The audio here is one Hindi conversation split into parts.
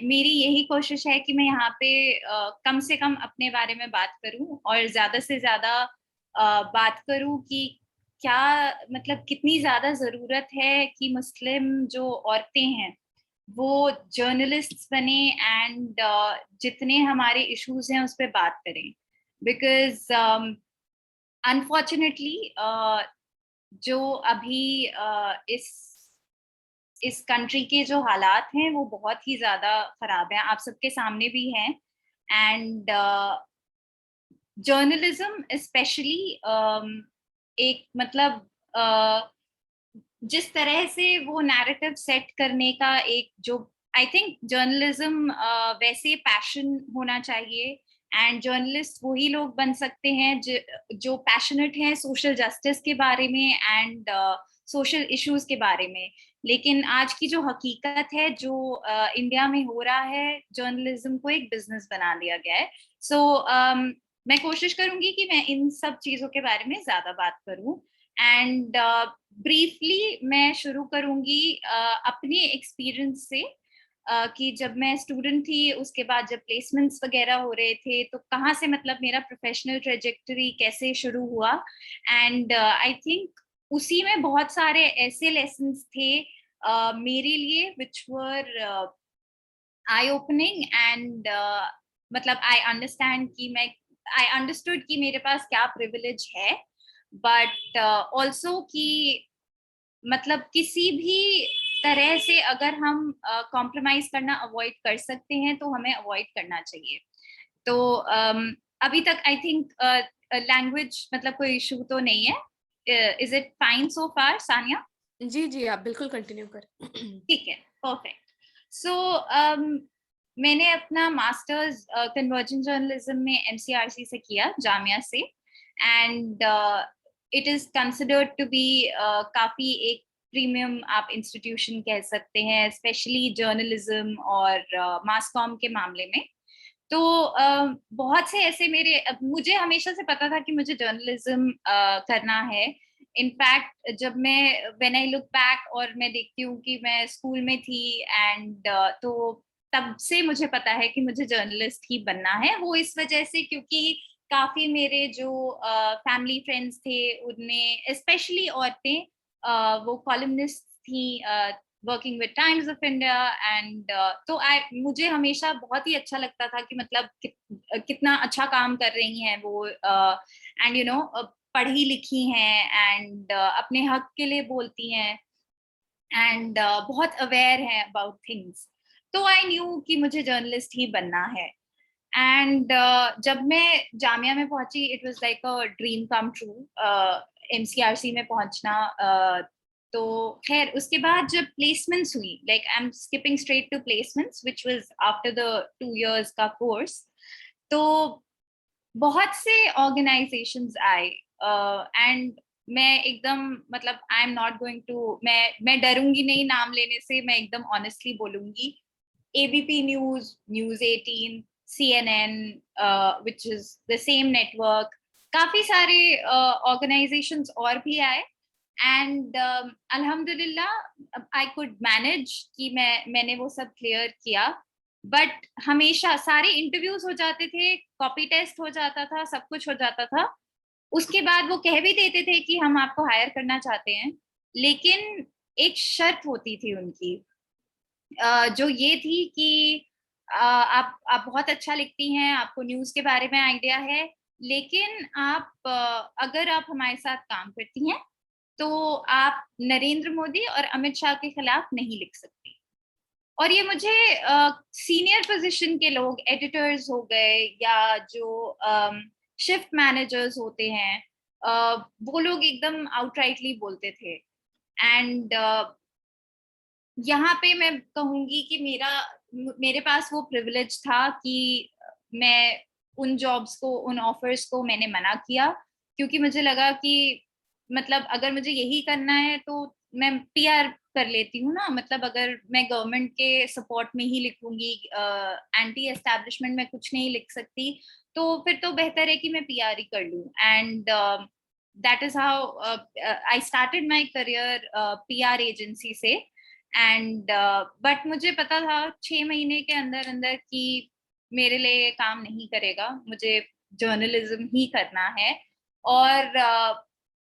मेरी यही कोशिश है कि मैं यहाँ पे कम से कम अपने बारे में बात करूं और ज्यादा से ज्यादा बात करूं कि क्या मतलब कितनी ज्यादा जरूरत है कि मुस्लिम जो औरतें हैं वो जर्नलिस्ट्स बने एंड जितने हमारे इश्यूज हैं उस पर बात करें। बिकॉज अनफॉर्चुनेटली जो अभी इस कंट्री के जो हालात हैं वो बहुत ही ज्यादा खराब हैं, आप सबके सामने भी हैं। एंड जर्नलिज्म स्पेशली एक मतलब जिस तरह से वो नैरेटिव सेट करने का एक जो आई थिंक जर्नलिज्म वैसे पैशन होना चाहिए। एंड जर्नलिस्ट वही लोग बन सकते हैं जो पैशनेट हैं सोशल जस्टिस के बारे में एंड सोशल इश्यूज के बारे में। लेकिन आज की जो हकीकत है जो इंडिया में हो रहा है, जर्नलिज्म को एक बिजनेस बना दिया गया है। सो मैं कोशिश करूंगी कि मैं इन सब चीजों के बारे में ज्यादा बात करूं। एंड ब्रीफली मैं शुरू करूंगी अपने एक्सपीरियंस से कि जब मैं स्टूडेंट थी उसके बाद जब प्लेसमेंट्स वगैरह हो रहे थे तो कहाँ से मतलब मेरा प्रोफेशनल ट्रेजेक्टरी कैसे शुरू हुआ। एंड आई थिंक उसी में बहुत सारे ऐसे लेसन्स थे मेरे लिए विच वर आई ओपनिंग। एंड मतलब आई अंडरस्टूड कि मेरे पास क्या प्रिविलेज है, बट ऑल्सो कि मतलब किसी भी तरह से अगर हम कॉम्प्रोमाइज करना अवॉइड कर सकते हैं तो हमें अवॉइड करना चाहिए। तो अभी तक आई थिंक लैंग्वेज मतलब कोई इशू तो नहीं है। इज इट फाइन सो फार सानिया? जी जी, आप बिल्कुल कंटिन्यू करें। ठीक है, परफेक्ट। सो मैंने अपना मास्टर्स कन्वर्जेंट जर्नलिज्म में एमसीआरसी से किया, जामिया से। And it is considered to be काफी एक प्रीमियम आप इंस्टीट्यूशन कह सकते हैं, स्पेशली जर्नलिज्म और मास कॉम के मामले में। तो बहुत से ऐसे मुझे हमेशा से पता था कि मुझे जर्नलिज्म करना है। इनफैक्ट जब मैं व्हेन आई लुक बैक और मैं देखती हूँ कि मैं स्कूल में थी एंड तो तब से मुझे पता है कि मुझे जर्नलिस्ट ही बनना है। वो इस वजह से क्योंकि काफी मेरे जो फैमिली फ्रेंड्स थे उनमें स्पेशली औरतें वो कॉलमनिस्ट थी working with times of India. And तो मुझे हमेशा बहुत ही अच्छा लगता था कि मतलब कितना अच्छा काम कर रही हैं वो एंड यू नो पढ़ी लिखी हैं एंड अपने हक के लिए बोलती हैं एंड बहुत अवेयर हैं अबाउट थिंग्स। तो आई न्यू कि मुझे जर्नलिस्ट ही बनना है। एंड जब मैं जामिया में पहुंची it was like a dream come true MCRC में पहुंचना। तो खैर उसके बाद जब प्लेसमेंट्स हुई, like I am skipping straight to placements which was after the 2 years का कोर्स। तो बहुत से ऑर्गेनाइजेशंस आए एंड मैं एकदम मतलब I am not going to मैं डरूंगी नहीं नाम लेने से, मैं एकदम ऑनेस्टली बोलूंगी। ABP news, news 18, CNN, which is the same network, काफी सारे ऑर्गेनाइजेशंस और भी आए। एंड अल्हम्दुलिल्लाह आई कुड मैनेज कि मैंने वो सब क्लियर किया। बट हमेशा सारे इंटरव्यूज हो जाते थे, कॉपी टेस्ट हो जाता था, सब कुछ हो जाता था। उसके बाद वो कह भी देते थे कि हम आपको हायर करना चाहते हैं, लेकिन एक शर्त होती थी उनकी जो ये थी कि आप बहुत अच्छा लिखती हैं, आपको न्यूज के बारे में आइडिया है, लेकिन अगर आप हमारे साथ काम करती हैं तो आप नरेंद्र मोदी और अमित शाह के खिलाफ नहीं लिख सकती। और ये मुझे सीनियर पोजीशन के लोग, एडिटर्स हो गए या जो शिफ्ट मैनेजर्स होते हैं, वो लोग एकदम आउटराइटली बोलते थे। एंड यहाँ पे मैं कहूंगी कि मेरे पास वो प्रिविलेज था कि मैं उन जॉब्स को, उन ऑफर्स को मैंने मना किया, क्योंकि मुझे लगा कि मतलब अगर मुझे यही करना है तो मैं पीआर कर लेती हूँ ना। मतलब अगर मैं गवर्नमेंट के सपोर्ट में ही लिखूंगी, एंटी एस्टैब्लिशमेंट में कुछ नहीं लिख सकती, तो फिर तो बेहतर है कि मैं पीआर ही कर लूँ। And that is how I started my career PR agency से। एंड बट मुझे पता था 6 महीने के अंदर अंदर कि मेरे लिए ये काम नहीं करेगा, मुझे जर्नलिज्म ही करना है। और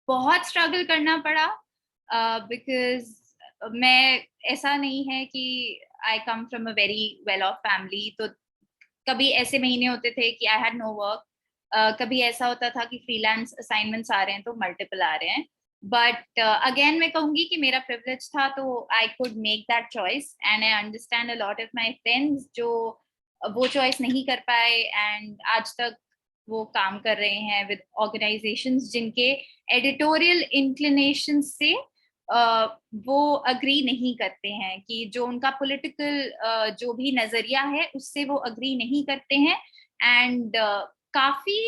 बहुत स्ट्रगल करना पड़ा, बिकॉज मैं, ऐसा नहीं है कि I come from a very well off family, तो कभी ऐसे महीने होते थे कि आई हैड नो वर्क, कभी ऐसा होता था कि फ्रीलांस असाइनमेंट्स आ रहे हैं तो मल्टीपल आ रहे हैं। बट अगेन मैं कहूंगी कि मेरा प्रिविलेज था, तो I could make that choice, and I understand a lot of my friends जो वो चॉइस नहीं कर पाए एंड आज तक वो काम कर रहे हैं विद ऑर्गेनाइजेशंस जिनके एडिटोरियल इंक्लिनेशन से वो अग्री नहीं करते हैं, कि जो उनका पॉलिटिकल जो भी नजरिया है उससे वो अग्री नहीं करते हैं। एंड काफी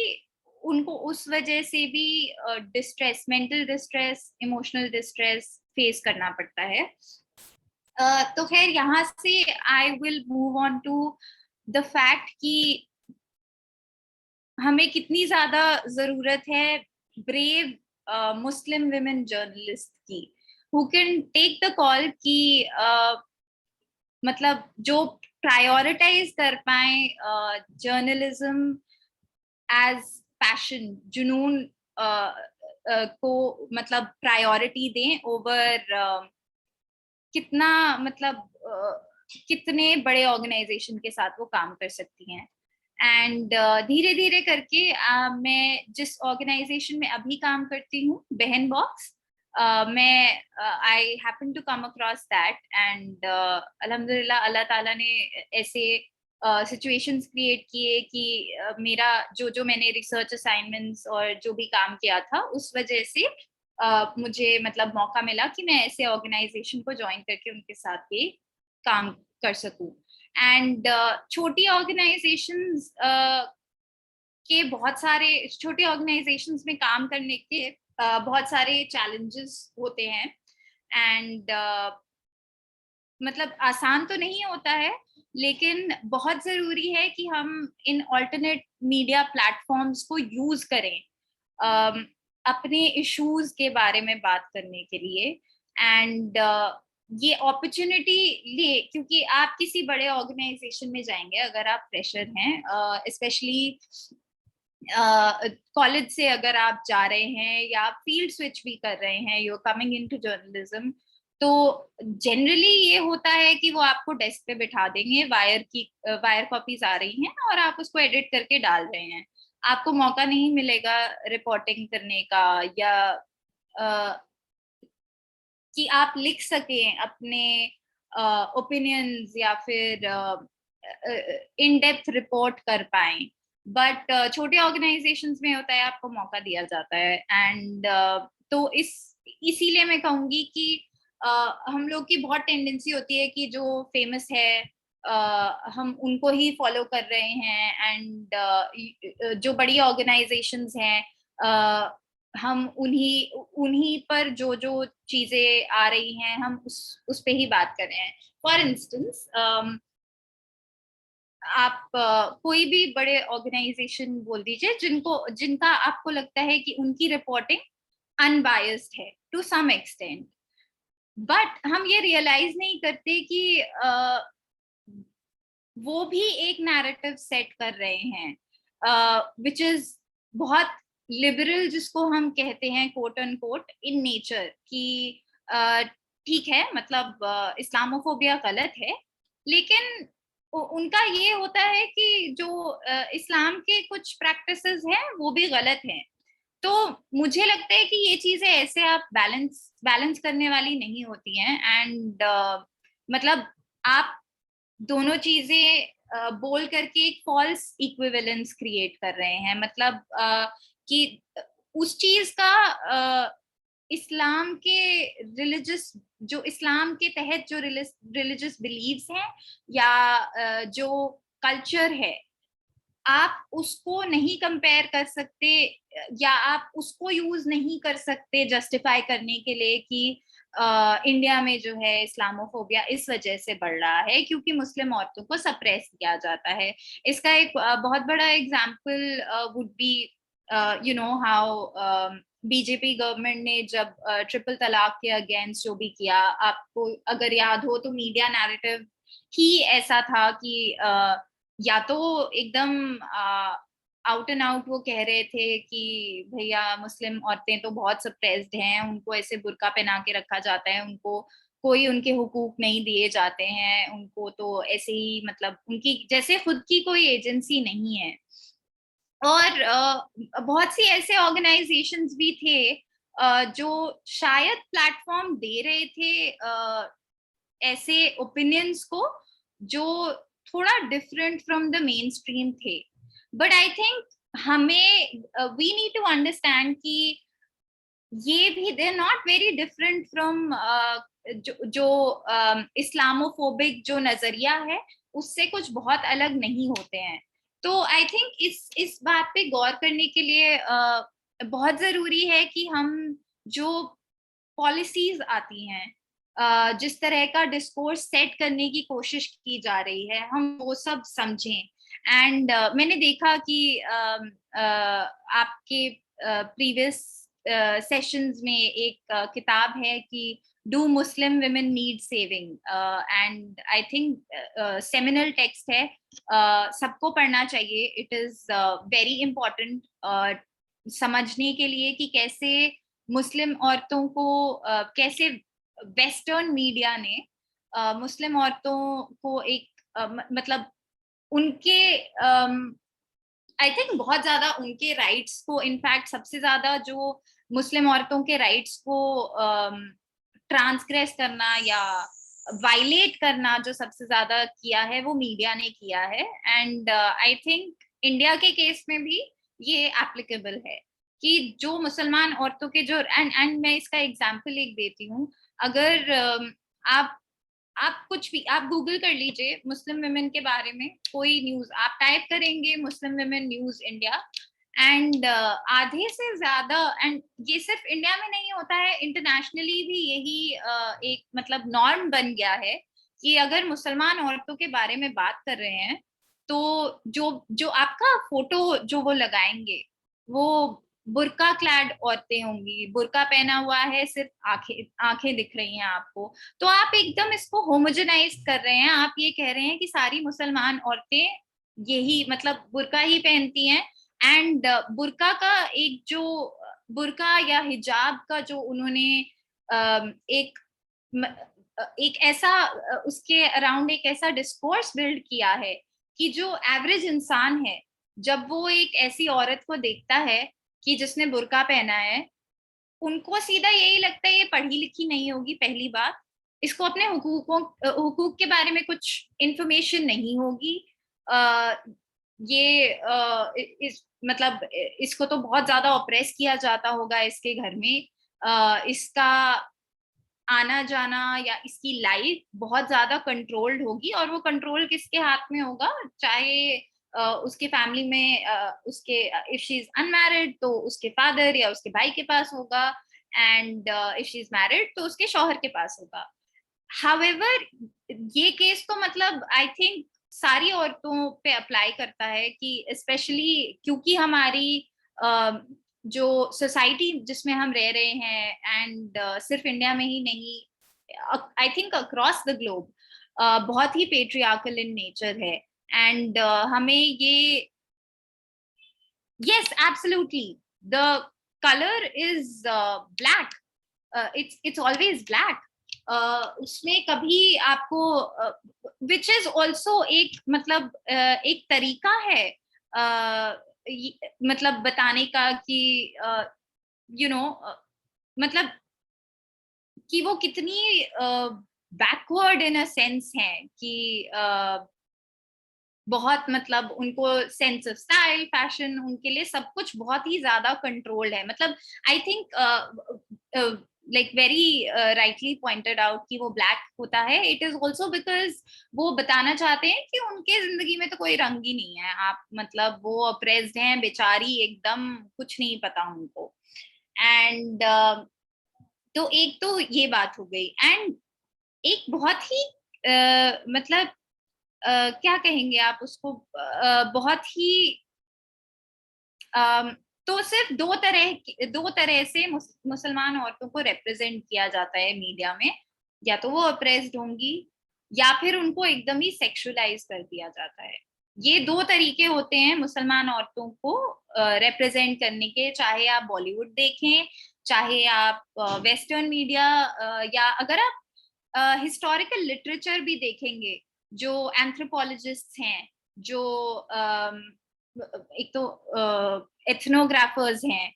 उनको उस वजह से भी distress, mental distress, emotional distress face करना पड़ता है। तो खैर यहाँ से I will move on to the fact कि हमें कितनी ज्यादा जरूरत है ब्रेव मुस्लिम विमेन जर्नलिस्ट की, who can take the call कि मतलब जो प्रायोरिटाइज कर पाए जर्नलिज्म एज पैशन, जुनून को मतलब प्रायोरिटी दें ओवर कितना मतलब कितने बड़े ऑर्गेनाइजेशन के साथ वो काम कर सकती हैं। एंड धीरे धीरे करके मैं जिस ऑर्गेनाइजेशन में अभी काम करती हूँ, बहन बॉक्स, मैं I happen to come across that, and अल्हम्दुलिल्लाह अल्लाह ताला ने ऐसे सिचुएशंस क्रिएट किए कि मेरा जो जो मैंने रिसर्च असाइनमेंट्स और जो भी काम किया था उस वजह से मुझे मतलब मौका मिला कि मैं ऐसे ऑर्गेनाइजेशन को ज्वाइन करके उनके साथ भी काम कर सकूं। एंड छोटी ऑर्गेनाइजेशंस के बहुत सारे, छोटे ऑर्गेनाइजेशंस में काम करने के बहुत सारे चैलेंजेस होते हैं। एंड मतलब आसान तो नहीं होता है, लेकिन बहुत जरूरी है कि हम इन ऑल्टरनेट मीडिया प्लेटफॉर्म्स को यूज करें अपने इश्यूज के बारे में बात करने के लिए। एंड ये अपॉर्चुनिटी ले, क्योंकि आप किसी बड़े ऑर्गेनाइजेशन में जाएंगे अगर आप फ्रेशर हैं, स्पेशली कॉलेज से अगर आप जा रहे हैं या आप फील्ड स्विच भी कर रहे हैं, यू कमिंग इनटू जर्नलिज्म, तो जनरली ये होता है कि वो आपको डेस्क पे बिठा देंगे, वायर कॉपीज आ रही हैं और आप उसको एडिट करके डाल रहे हैं, आपको मौका नहीं मिलेगा रिपोर्टिंग करने का, या कि आप लिख सकें अपने ओपिनियंस या फिर इन डेप्थ रिपोर्ट कर पाए। बट छोटे ऑर्गेनाइजेशंस में होता है, आपको मौका दिया जाता है। एंड तो इसीलिए मैं कहूंगी कि हम लोग की बहुत टेंडेंसी होती है कि जो फेमस है हम उनको ही फॉलो कर रहे हैं, एंड जो बड़ी ऑर्गेनाइजेशंस हैं हम उन्हीं उन्हीं पर जो जो चीजें आ रही हैं हम उस पे ही बात कर रहे हैं। फॉर इंस्टेंस आप कोई भी बड़े ऑर्गेनाइजेशन बोल दीजिए जिनका आपको लगता है कि उनकी रिपोर्टिंग अनबायस्ड है टू सम एक्सटेंट, बट हम ये रियलाइज नहीं करते कि वो भी एक नैरेटिव सेट कर रहे हैं विच इज बहुत लिबरल, जिसको हम कहते हैं quote end quote in nature, कि ठीक है मतलब इस्लामोफोबिया गलत है, लेकिन उनका ये होता है कि जो इस्लाम के कुछ प्रैक्टिसेस हैं वो भी गलत हैं। तो मुझे लगता है कि ये चीजें ऐसे आप बैलेंस बैलेंस करने वाली नहीं होती हैं। एंड मतलब आप दोनों चीजें बोल करके एक फॉल्स इक्विवेलेंस क्रिएट कर रहे हैं, मतलब कि उस चीज का इस्लाम के रिलीजियस, जो इस्लाम के तहत जो रिलीजियस बिलीव्स हैं या जो कल्चर है, आप उसको नहीं कंपेयर कर सकते या आप उसको यूज नहीं कर सकते जस्टिफाई करने के लिए कि इंडिया में जो है इस्लामोफोबिया इस वजह से बढ़ रहा है क्योंकि मुस्लिम औरतों को सप्रेस किया जाता है। इसका एक बहुत बड़ा example would be you know how BJP government ने जब ट्रिपल तलाक के अगेंस्ट जो भी किया, आपको अगर याद हो तो मीडिया नैरेटिव ही ऐसा था कि या तो एकदम आउट एंड आउट वो कह रहे थे कि भैया मुस्लिम औरतें तो बहुत सप्रेस्ड हैं, उनको ऐसे बुर्का पहना के रखा जाता है, उनको कोई उनके हुकूक नहीं दिए जाते हैं, उनको तो ऐसे ही मतलब उनकी जैसे खुद की कोई एजेंसी नहीं है। और बहुत सी ऐसे ऑर्गेनाइजेशंस भी थे जो शायद प्लेटफॉर्म दे रहे थे ऐसे ओपिनियंस को जो थोड़ा different from the mainstream थे। बट आई थिंक हमें वी नीड टू अंडरस्टैंड कि ये भी they are not very different from जो इस्लामोफोबिक जो नजरिया है उससे कुछ बहुत अलग नहीं होते हैं। तो आई थिंक इस बात पे गौर करने के लिए बहुत जरूरी है कि हम जो पॉलिसीज आती हैं, जिस तरह का डिस्कोर्स सेट करने की कोशिश की जा रही है, हम वो सब समझें। एंड मैंने देखा कि आपके प्रीवियस सेशंस में एक किताब है कि do Muslim women need saving, and I think seminal text है, सबको पढ़ना चाहिए। इट इज वेरी इम्पोर्टेंट समझने के लिए कि कैसे मुस्लिम औरतों को कैसे वेस्टर्न मीडिया ने मुस्लिम औरतों को एक मतलब उनके आई थिंक बहुत ज्यादा उनके राइट्स को, इनफैक्ट सबसे ज्यादा जो मुस्लिम औरतों के राइट्स को ट्रांसग्रेस करना या वायलेट करना जो सबसे ज्यादा किया है वो मीडिया ने किया है। एंड आई थिंक इंडिया के केस में भी ये एप्लीकेबल है कि जो मुसलमान औरतों के जो एंड मैं इसका एग्जांपल एक देती हूँ। अगर आप कुछ भी आप गूगल कर लीजिए मुस्लिम वुमेन के बारे में, कोई न्यूज आप टाइप करेंगे Muslim women news India, and आधे से ज्यादा, एंड ये सिर्फ इंडिया में नहीं होता है, इंटरनेशनली भी यही एक मतलब नॉर्म बन गया है कि अगर मुसलमान औरतों के बारे में बात कर रहे हैं तो जो जो आपका फोटो जो वो लगाएंगे वो बुर्का क्लैड औरतें होंगी, बुर्का पहना हुआ है, सिर्फ आंखें आंखें दिख रही हैं आपको। तो आप एकदम इसको होमोजेनाइज कर रहे हैं, आप ये कह रहे हैं कि सारी मुसलमान औरतें यही मतलब बुर्का ही पहनती हैं। एंड बुर्का का एक जो बुर्का या हिजाब का जो उन्होंने एक एक ऐसा उसके अराउंड एक ऐसा डिस्कोर्स बिल्ड किया है कि जो एवरेज इंसान है जब वो एक ऐसी औरत को देखता है कि जिसने बुर्का पहना है, उनको सीधा यही लगता है ये पढ़ी लिखी नहीं होगी, पहली बात, इसको अपने हुकूक के बारे में कुछ इंफॉर्मेशन नहीं होगी, ये इस मतलब इसको तो बहुत ज्यादा ऑप्रेस किया जाता होगा इसके घर में, इसका आना जाना या इसकी लाइफ बहुत ज्यादा कंट्रोल्ड होगी, और वो कंट्रोल किसके हाथ में होगा, चाहे उसके फैमिली में उसके इफ शी इज अनमैरिड तो उसके फादर या उसके भाई के पास होगा, and if she is married तो उसके शौहर के पास होगा। हाउएवर ये केस तो मतलब आई थिंक सारी औरतों पे अप्लाई करता है कि स्पेशली क्योंकि हमारी जो सोसाइटी जिसमें हम रह रहे हैं, एंड सिर्फ इंडिया में ही नहीं, I think across the globe बहुत ही पेट्रियार्कल इन नेचर है। एंड हमें ये yes absolutely the color is black, it's always black, उसमें कभी आपको which is also एक मतलब एक तरीका है मतलब बताने का कि यू नो मतलब कि वो कितनी बैकवर्ड इन अ सेंस है कि बहुत मतलब उनको सेंस ऑफ स्टाइल फैशन उनके लिए सब कुछ बहुत ही ज्यादा कंट्रोल्ड है। मतलब I think like very rightly pointed out कि वो ब्लैक होता है, इट इज ऑल्सो बिकॉज वो बताना चाहते हैं कि उनके जिंदगी में तो कोई रंग ही नहीं है, आप मतलब वो अप्रेस्ड हैं बेचारी, एकदम कुछ नहीं पता उनको। एंड तो एक तो ये बात हो गई, एंड एक बहुत ही मतलब क्या कहेंगे आप उसको, बहुत ही तो सिर्फ दो तरह से मुसलमान औरतों को रिप्रेजेंट किया जाता है मीडिया में, या तो वो अप्रेस्ड होंगी या फिर उनको एकदम ही सेक्सुअलाइज कर दिया जाता है। ये दो तरीके होते हैं मुसलमान औरतों को रिप्रेजेंट करने के, चाहे आप बॉलीवुड देखें, चाहे आप वेस्टर्न मीडिया, या अगर आप हिस्टोरिकल लिटरेचर भी देखेंगे, जो एंथ्रोपोलॉजिस्ट हैं, जो एक तो एथनोग्राफर्स हैं,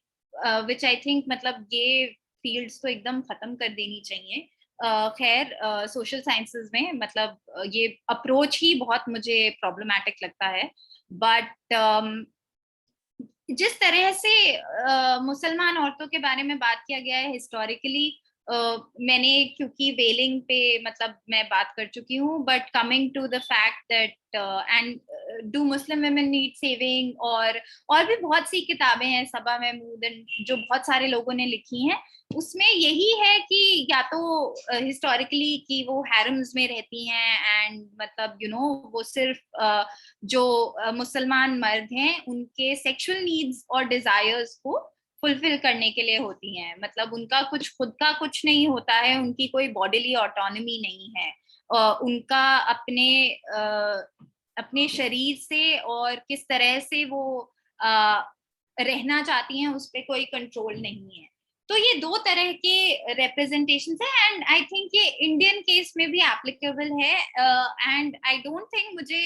विच आई थिंक मतलब ये फील्ड्स तो एकदम खत्म कर देनी चाहिए। खैर, सोशल साइंसेस में मतलब ये अप्रोच ही बहुत मुझे प्रॉब्लमैटिक लगता है। बट जिस तरह से मुसलमान औरतों के बारे में बात किया गया है हिस्टोरिकली, मैंने क्योंकि वेलिंग पे मतलब मैं बात कर चुकी हूँ, but coming to the fact that and do Muslim women need saving, और भी बहुत सी किताबें हैं, सबा महमूद जो बहुत सारे लोगों ने लिखी हैं, उसमें यही है कि या तो हिस्टोरिकली कि वो हैरम्स में रहती हैं, एंड मतलब वो सिर्फ जो मुसलमान मर्द हैं उनके सेक्सुअल नीड्स और डिजायर्स को फुलफिल करने के लिए होती हैं, मतलब उनका कुछ खुद का कुछ नहीं होता है, उनकी कोई बॉडीली ऑटोनॉमी नहीं है, उनका अपने शरीर से और किस तरह से वो रहना चाहती हैं उस पर कोई कंट्रोल नहीं है। तो ये दो तरह के रिप्रेजेंटेशन है, एंड आई थिंक ये इंडियन केस में भी एप्लीकेबल है, एंड आई डोंट थिंक मुझे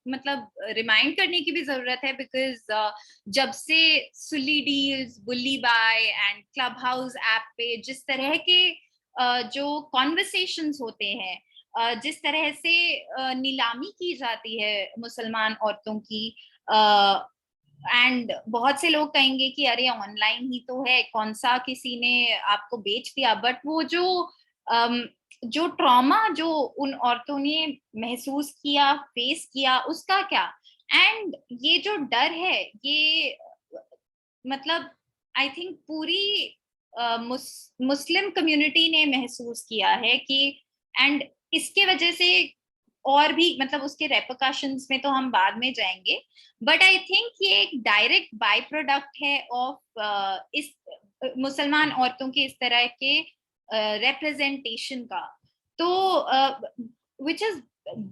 मतलब रिमाइंड करने की भी जरूरत है, बिकॉज जब से Sulli deals, Bulli Bai and Clubhouse app पे जिस तरह के जो कॉन्वर्सेशंस होते हैं, जिस तरह से नीलामी की जाती है मुसलमान औरतों की, एंड बहुत से लोग कहेंगे कि अरे ऑनलाइन ही तो है, कौन सा किसी ने आपको बेच दिया, बट वो जो ट्रॉमा जो उन औरतों ने महसूस किया, फेस किया, उसका क्या। एंड ये जो डर है, ये मतलब आई थिंक पूरी मुस्लिम कम्युनिटी ने महसूस किया है कि, एंड इसके वजह से और भी मतलब उसके रेपरकशंस में तो हम बाद में जाएंगे, बट आई थिंक ये एक डायरेक्ट बाय प्रोडक्ट है ऑफ इस मुसलमान औरतों के इस तरह के रिप्रेजेंटेशन का, तो which is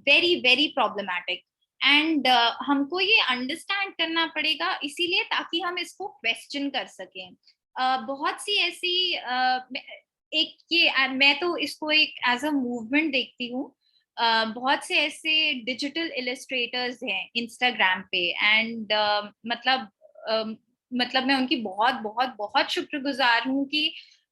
very very problematic. And हमको ये अंडरस्टैंड करना पड़ेगा, इसीलिए ताकि हम इसको क्वेश्चन कर सकें। बहुत सी ऐसी एक ये मैं तो इसको एक एज अ मूवमेंट देखती हूँ। बहुत से ऐसे डिजिटल इलस्ट्रेटर्स हैं इंस्टाग्राम पे, एंड मतलब मैं उनकी बहुत बहुत बहुत शुक्रगुजार हूँ कि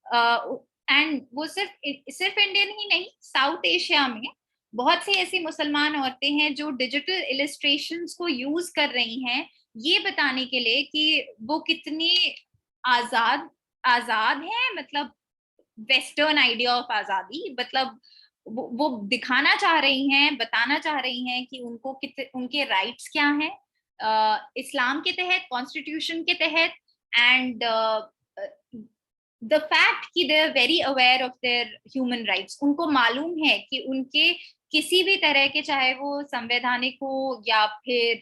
एंड वो सिर्फ इंडियन ही नहीं, साउथ एशिया में बहुत सी ऐसी मुसलमान औरतें हैं जो डिजिटल इलस्ट्रेशंस को यूज कर रही हैं, ये बताने के लिए कि वो कितनी आजाद आजाद है, मतलब वेस्टर्न आइडिया ऑफ आजादी, मतलब वो दिखाना चाह रही हैं, बताना चाह रही हैं कि उनके राइट्स क्या हैं इस्लाम के तहत, कॉन्स्टिट्यूशन के तहत, एंड द फैक्ट कि they are very aware of their human rights. उनको मालूम है कि उनके किसी भी तरह के, चाहे वो संवैधानिक हो या फिर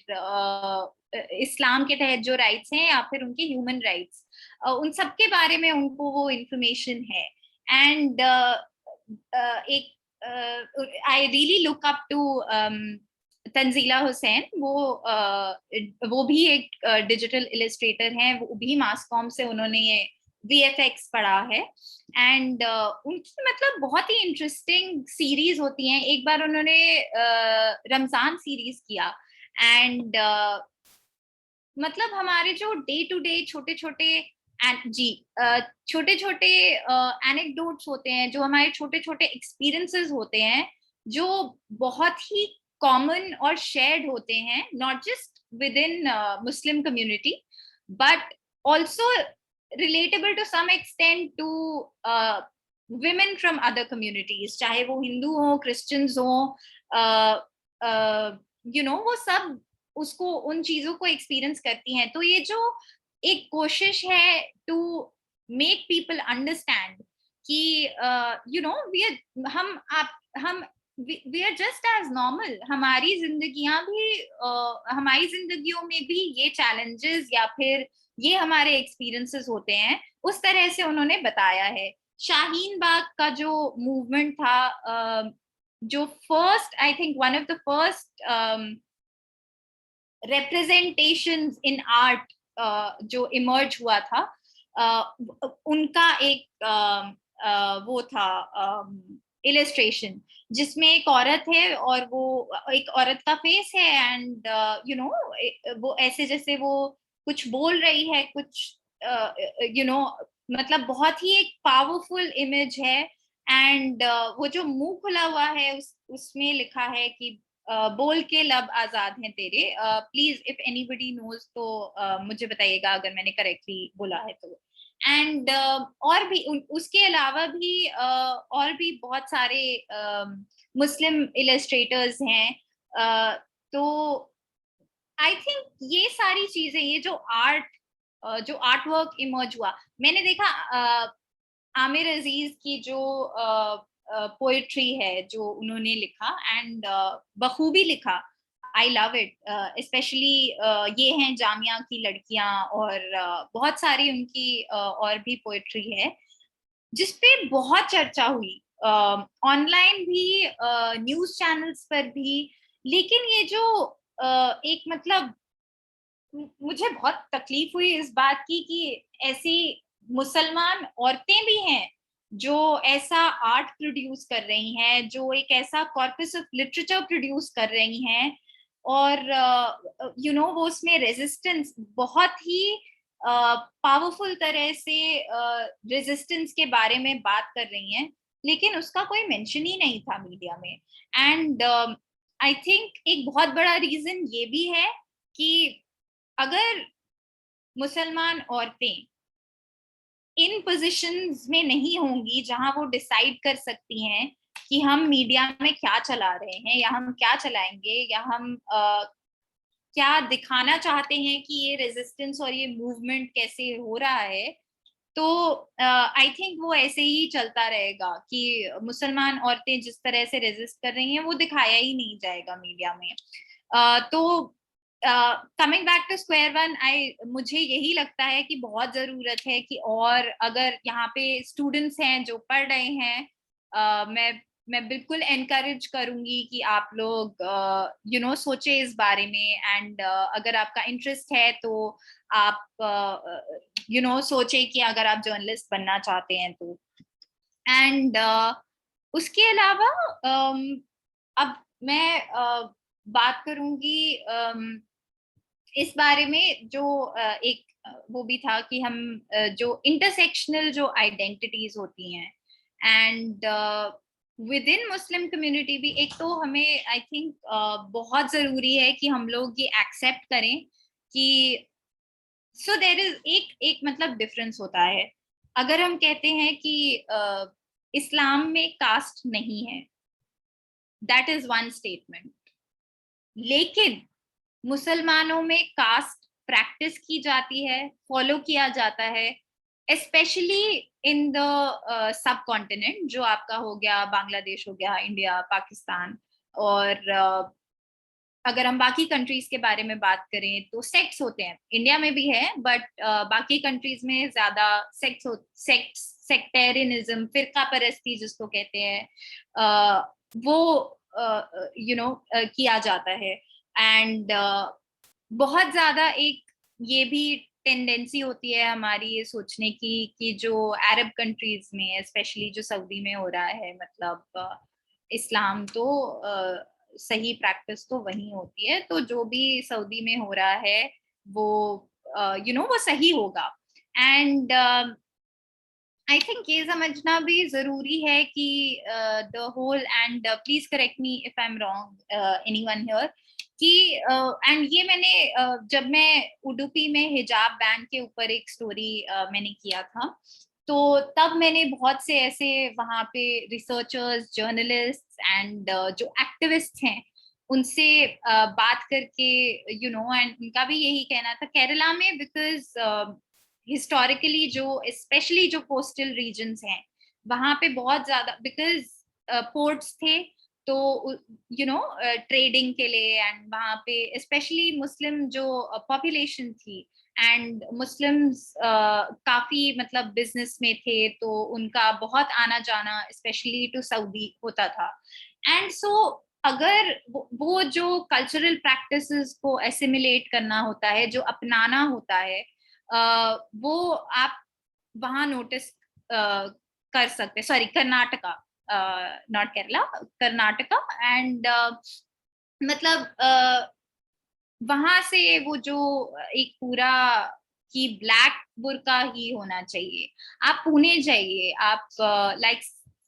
इस्लाम के तहत जो राइट्स हैं, या फिर उनके ह्यूमन राइट्स, उन सब के बारे में उनको वो इंफॉर्मेशन है। एंड एक I really look up to Tanzeela Hussain, वो भी एक डिजिटल इलस्ट्रेटर हैं, वो भी मास कॉम से उन्होंने ये VFX पढ़ा है, एंड उनकी मतलब बहुत ही इंटरेस्टिंग सीरीज होती हैं। एक बार उन्होंने रमजान सीरीज किया, एंड मतलब हमारे जो डे टू डे छोटे छोटे छोटे छोटे एनेक्डोट्स होते हैं, जो हमारे छोटे छोटे एक्सपीरियंसेस होते हैं, जो बहुत ही कॉमन और शेयर्ड होते हैं, not just within Muslim community but also relatable to some extent to women from other communities, चाहे वो हिंदू हो, क्रिश्चियंस हो, वो सब उसको, उन चीजों को एक्सपीरियंस करती हैं। तो ये जो एक कोशिश है टू मेक पीपल अंडरस्टैंड कि हम we are just as normal. हमारी जिंदगियों में भी ये चैलेंजेस या फिर ये हमारे एक्सपीरियंसेस होते हैं, उस तरह से उन्होंने बताया है। शाहीन बाग का जो मूवमेंट था, जो first, I think one of the first representations in art जो इमर्ज हुआ था, उनका एक वो था इलस्ट्रेशन, जिसमें एक औरत है और वो एक औरत का फेस है, एंड यू नो वो ऐसे जैसे वो कुछ बोल रही है, कुछ मतलब बहुत ही एक पावरफुल इमेज है। एंड वो जो मुंह खुला हुआ है, उसमें लिखा है कि बोल के लब आजाद हैं तेरे। प्लीज इफ एनीबडी नोज तो मुझे बताइएगा अगर मैंने करेक्टली बोला है तो। एंड और भी उसके अलावा भी और भी बहुत सारे मुस्लिम इलस्ट्रेटर्स हैं। तो आई थिंक ये सारी चीजें, ये जो आर्ट वर्क इमर्ज हुआ, मैंने देखा आमिर अजीज की जो पोएट्री है जो उन्होंने लिखा, एंड बखूबी लिखा। आई लव इट, स्पेशली ये हैं जामिया की लड़कियां, और बहुत सारी उनकी और भी पोएट्री है जिसपे बहुत चर्चा हुई, ऑनलाइन भी, न्यूज चैनल्स पर भी। लेकिन ये जो एक मतलब मुझे बहुत तकलीफ हुई इस बात की कि ऐसी मुसलमान औरतें भी हैं जो ऐसा आर्ट प्रोड्यूस कर रही हैं, जो एक ऐसा कॉर्पस ऑफ लिटरेचर प्रोड्यूस कर रही हैं, और वो उसमें रेजिस्टेंस बहुत ही पावरफुल तरह से रेजिस्टेंस के बारे में बात कर रही हैं, लेकिन उसका कोई मेंशन ही नहीं था मीडिया में। एंड आई थिंक एक बहुत बड़ा रीजन ये भी है कि अगर मुसलमान औरतें इन पोजीशंस में नहीं होंगी जहां वो डिसाइड कर सकती हैं कि हम मीडिया में क्या चला रहे हैं, या हम क्या चलाएंगे, या हम क्या दिखाना चाहते हैं कि ये रेजिस्टेंस और ये मूवमेंट कैसे हो रहा है, तो आई थिंक वो ऐसे ही चलता रहेगा कि मुसलमान औरतें जिस तरह से रेजिस्ट कर रही हैं वो दिखाया ही नहीं जाएगा मीडिया में। तो coming back to square one, मुझे यही लगता है कि बहुत जरूरत है कि, और अगर यहाँ पे स्टूडेंट्स हैं जो पढ़ रहे हैं, मैं बिल्कुल एनकरेज करूंगी कि आप लोग सोचे इस बारे में। एंड अगर आपका इंटरेस्ट है तो आप सोचे कि अगर आप जर्नलिस्ट बनना चाहते हैं तो। एंड उसके अलावा अब मैं बात करूंगी इस बारे में जो एक वो भी था कि हम जो इंटरसेक्शनल जो आइडेंटिटीज होती हैं, and with in Muslim community भी, एक तो हमें आई थिंक बहुत जरूरी है कि हम लोग ये एक्सेप्ट करें कि सो देर इज एक मतलब डिफरेंस होता है। अगर हम कहते हैं कि इस्लाम में कास्ट नहीं है, दैट इज वन स्टेटमेंट, लेकिन मुसलमानों में कास्ट प्रैक्टिस की जाती है, फॉलो किया जाता है, specially in the sub continent, जो आपका हो गया बांग्लादेश, हो गया इंडिया, पाकिस्तान। और अगर हम बाकी कंट्रीज के बारे में बात करें तो सेक्ट्स होते हैं, इंडिया में भी है, बट बाकी कंट्रीज में ज्यादा सेक्टेरियनिज्म, फिरका परस्ती जिसको कहते हैं, वो किया जाता है। एंड बहुत ज्यादा एक ये भी टेंडेंसी होती है हमारी ये सोचने की कि जो अरब कंट्रीज में, स्पेशली जो सऊदी में हो रहा है, मतलब इस्लाम तो सही प्रैक्टिस तो वही होती है, तो जो भी सऊदी में हो रहा है वो वो सही होगा। एंड आई थिंक ये समझना भी जरूरी है कि the whole, and please correct me if I am wrong anyone here, कि एंड ये मैंने जब मैं उडुपी में हिजाब बैन के ऊपर एक स्टोरी मैंने किया था, तो तब मैंने बहुत से ऐसे वहाँ पे रिसर्चर्स, जर्नलिस्ट एंड जो एक्टिविस्ट हैं उनसे बात करके, एंड उनका भी यही कहना था केरला में, बिकॉज हिस्टोरिकली जो स्पेशली जो कोस्टल रीजन्स हैं वहां पे बहुत ज्यादा, बिकॉज पोर्ट्स थे, तो ट्रेडिंग के लिए, एंड वहाँ पे स्पेशली मुस्लिम जो पॉपुलेशन थी, एंड मुस्लिम्स काफी मतलब बिजनेस में थे, तो उनका बहुत आना जाना स्पेशली टू सऊदी होता था। एंड सो अगर वो जो कल्चरल प्रैक्टिसेस को एसिमिलेट करना होता है, जो अपनाना होता है, वो आप वहां नोटिस कर सकते, sorry Karnataka, not Kerala, Karnataka. And मतलब वहां से वो जो एक पूरा कि ब्लैक बुर्का ही होना चाहिए। आप पुणे जाइए, आप लाइक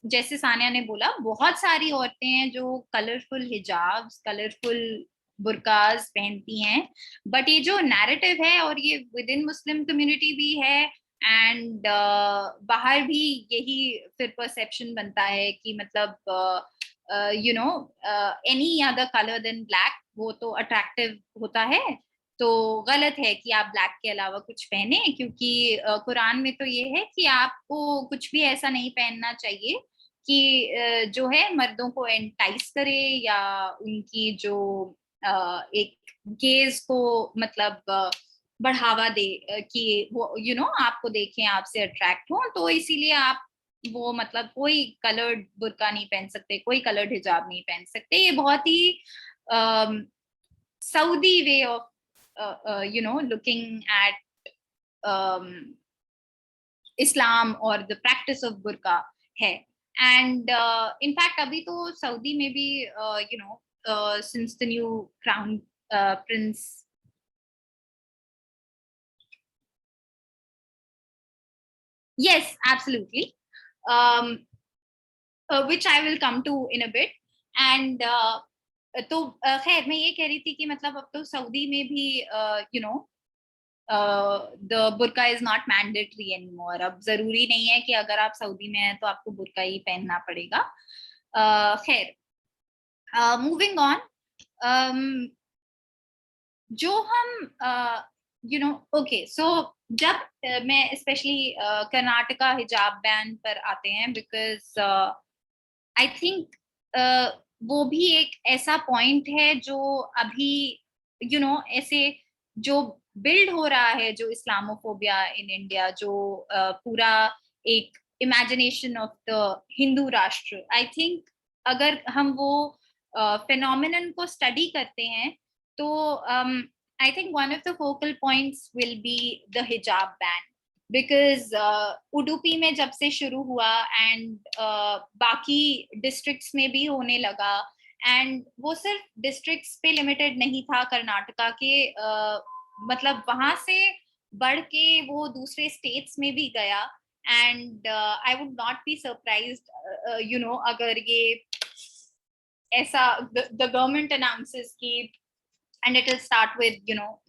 जैसे सानिया ने बोला, बहुत सारी औरतें हैं जो कलरफुल हिजाब्स, कलरफुल बुरकाज पहनती हैं, बट ये जो नैरेटिव है, और ये विद इन मुस्लिम कम्युनिटी भी है, एंड बाहर भी यही फिर परसेप्शन बनता है कि मतलब any other colour than black वो तो अट्रैक्टिव होता है। तो गलत है कि आप ब्लैक के अलावा कुछ पहने, क्योंकि कुरान में तो ये है कि आपको कुछ भी ऐसा नहीं पहनना चाहिए कि जो है मर्दों को एंटाइस करे, या उनकी जो एक गेज को मतलब बढ़ावा दे, कि वो आपको देखें, आपसे अट्रैक्ट हो। तो इसीलिए आप वो मतलब कोई कलर्ड बुर्का नहीं पहन सकते, कोई कलर्ड हिजाब नहीं पहन सकते। ये बहुत ही Saudi way of looking at Islam और द प्रैक्टिस ऑफ बुर्का है। एंड इनफैक्ट अभी तो सऊदी में भी since the new crown Prince, yes, absolutely, which I will come to in a bit. And तो खैर मैं ये कह रही थी कि मतलब अब तो सऊदी में भी the burqa is not mandatory anymore. अब जरूरी नहीं है कि अगर आप सऊदी में हैं तो आपको बुर्का ही पहनना पड़ेगा। खैर, मूविंग ऑन, जो हम ओके, सो जब मैं स्पेशली कर्नाटका हिजाब बैन पर आते हैं, बिकॉज आई थिंक वो भी एक ऐसा पॉइंट है जो अभी ऐसे जो बिल्ड हो रहा है, जो इस्लामोफोबिया इन इंडिया, जो पूरा एक इमेजिनेशन ऑफ द हिंदू राष्ट्र, आई थिंक अगर हम वो फेनोमेनन को स्टडी करते हैं, तो आई think one of the focal points will be the hijab ban. Because Udupi में जब से शुरू हुआ, एंड बाकी डिस्ट्रिक्ट्स में भी होने लगा, एंड वो सिर्फ डिस्ट्रिक्ट्स पे लिमिटेड नहीं था कर्नाटका के, मतलब वहां से बढ़ के वो दूसरे स्टेट्स में भी गया। And I would not be surprised अगर ये ऐसा द गवर्नमेंट अनाउंसेस की, and it will start with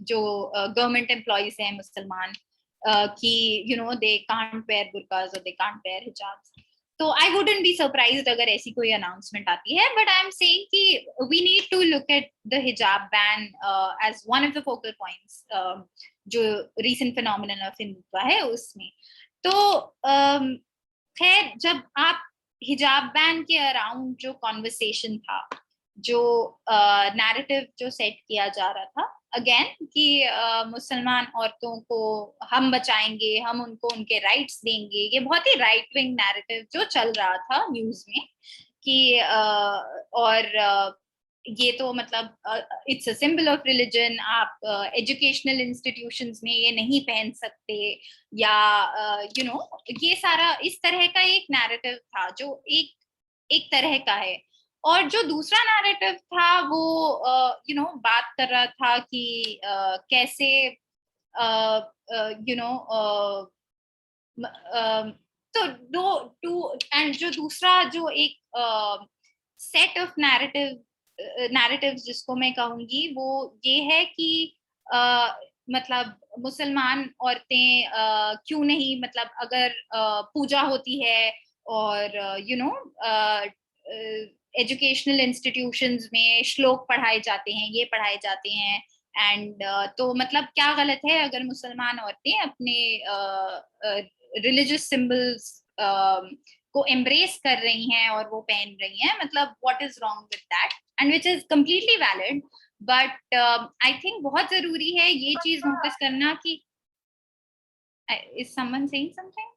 जो गवर्नमेंट एम्प्लॉइज हैं मुसलमान, कि दे कांट वेयर बुर्कास और दे कांट वेयर हिजाब्स। तो आई वुडंट बी सरप्राइज्ड अगर ऐसी कोई अनाउंसमेंट आती है, बट आई एम सेइंग कि we need to look at the hijab ban as one of the focal points, जो रीसेंट फिनोमिनन ऑफ हिंदुत्व है उसमें। तो खैर, जब आप हिजाब बैन के अराउंड जो कॉन्वर्सेशन था, जो नैरेटिव जो सेट किया जा रहा था अगेन, कि मुसलमान औरतों को हम बचाएंगे, हम उनको उनके राइट्स देंगे, ये बहुत ही राइट विंग नैरेटिव जो चल रहा था न्यूज में, कि और ये तो मतलब it's a symbol of religion, आप एजुकेशनल इंस्टीट्यूशंस में ये नहीं पहन सकते, या ये सारा इस तरह का एक नैरेटिव था जो एक तरह का है। और जो दूसरा नैरेटिव था वो बात कर रहा था कि कैसे यू नो तो दो टू, एंड जो दूसरा जो एक सेट ऑफ नैरेटिव्स जिसको मैं कहूंगी, वो ये है कि मतलब मुसलमान औरतें क्यों नहीं, मतलब अगर पूजा होती है और एजुकेशनल इंस्टीट्यूशंस में श्लोक पढ़ाए जाते हैं, ये पढ़ाए जाते हैं, एंड तो मतलब क्या गलत है अगर मुसलमान औरतें अपने रिलीजियस सिंबल्स को एम्ब्रेस कर रही हैं और वो पहन रही हैं, मतलब what is wrong with that, and which is completely valid. But I think बहुत जरूरी है ये चीज नोटिस करना कि is someone saying something?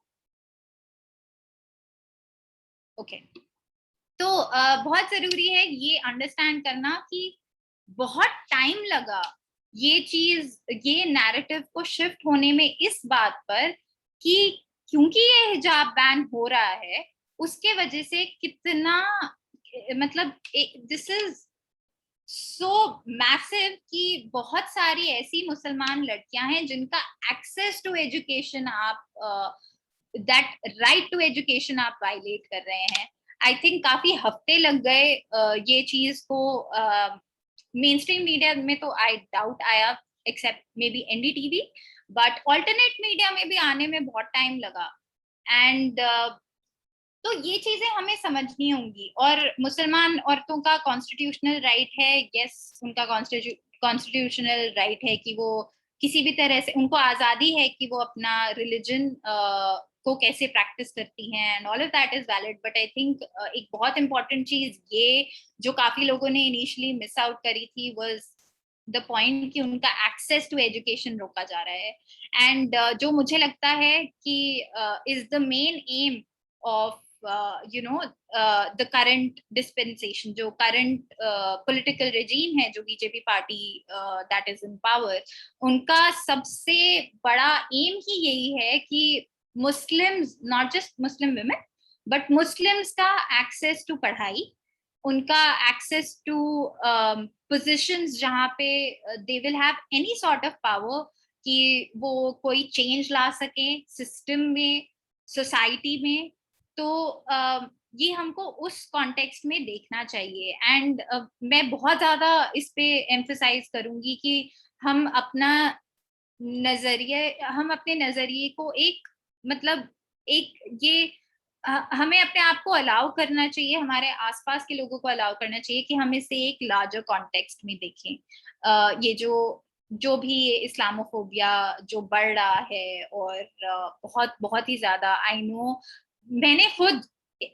Okay. तो बहुत जरूरी है ये अंडरस्टैंड करना कि बहुत टाइम लगा ये चीज, ये नैरेटिव को शिफ्ट होने में इस बात पर कि क्योंकि ये हिजाब बैन हो रहा है उसके वजह से कितना, मतलब दिस इज सो मैसिव कि बहुत सारी ऐसी मुसलमान लड़कियां हैं जिनका एक्सेस टू एजुकेशन आप दैट राइट टू एजुकेशन आप वायलेट कर रहे हैं. आई थिंक काफी हफ्ते लग गए ये चीज को मेन स्ट्रीम मीडिया में तो आई डाउट आया, एक्सेप्ट मे बी एनडीटीवी, बट ऑल्टरनेट मीडिया में भी आने में बहुत टाइम लगा. एंड तो ये चीजें हमें समझनी होंगी. और मुसलमान औरतों का कॉन्स्टिट्यूशनल राइट है, यस उनका कॉन्स्टिट्यूशनल राइट है कि वो किसी भी तरह से, उनको आजादी है कि वो अपना रिलीजन को कैसे प्रैक्टिस करती हैं, and all of that is valid. But I think एक बहुत इंपॉर्टेंट चीज ये जो काफी लोगों ने इनिशियली मिस आउट करी थी वाज द पॉइंट कि उनका एक्सेस टू एजुकेशन रोका जा रहा है. एंड जो मुझे लगता है कि is the main M of the current dispensation, जो current political regime है, जो BJP party that is in power, उनका सबसे बड़ा एम ही यही है कि Muslims, not just Muslim women, but Muslims का एक्सेस टू पढ़ाई, उनका एक्सेस टू पोजिशंस जहाँ पे they will have any sort of power कि वो कोई चेंज ला सके सिस्टम में, सोसाइटी में. तो ये हमको उस कॉन्टेक्स्ट में देखना चाहिए. एंड मैं बहुत ज्यादा इस पे एम्फसाइज करूंगी कि हम हम अपने नजरिए को एक, मतलब एक ये हमें अपने आप को अलाउ करना चाहिए, हमारे आसपास के लोगों को अलाउ करना चाहिए कि हम इसे एक लार्जर कॉन्टेक्स्ट में देखें. ये जो भी ये इस्लामोफोबिया जो बढ़ रहा है, और बहुत बहुत ही ज्यादा, आई नो, मैंने खुद,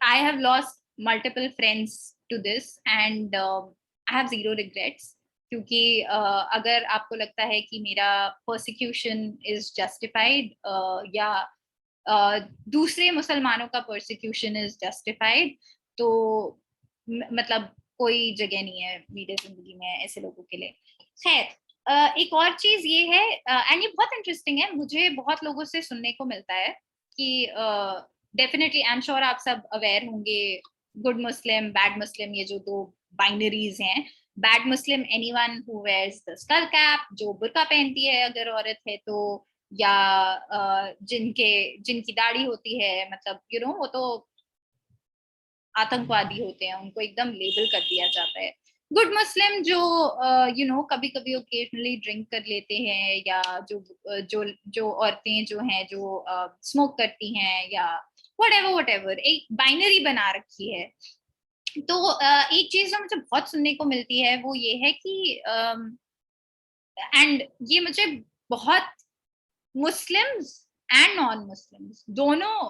I have lost multiple friends to this, and I have zero regrets. क्योंकि अगर आपको लगता है कि मेरा परसिक्यूशन इज जस्टिफाइड या दूसरे मुसलमानों का परसिक्यूशन इज जस्टिफाइड, तो मतलब कोई जगह नहीं है मेरी जिंदगी में ऐसे लोगों के लिए. खैर, एक और चीज ये है, एंड ये बहुत इंटरेस्टिंग है, मुझे बहुत लोगों से सुनने को मिलता है कि डेफिनेटली आई एम श्योर आप सब अवेयर होंगे, गुड मुस्लिम, बैड मुस्लिम, ये जो दो बाइनरीज हैं. Bad Muslim anyone who wears the skull cap, जो बुर्का पहनती है अगर औरत है तो, या जिनकी दाढ़ी होती है, मतलब वो तो आतंकवादी होते हैं, उनको एकदम लेबल कर दिया जाता है. गुड मुस्लिम जो कभी कभी ओकेजनली ड्रिंक कर लेते हैं, या जो औरतें जो हैं जो स्मोक करती हैं, या व्हाटएवर एक बाइनरी बना रखी है. तो एक चीज जो मुझे बहुत सुनने को मिलती है वो ये है कि एंड ये मुझे बहुत मुस्लिम्स एंड नॉन मुस्लिम्स दोनों,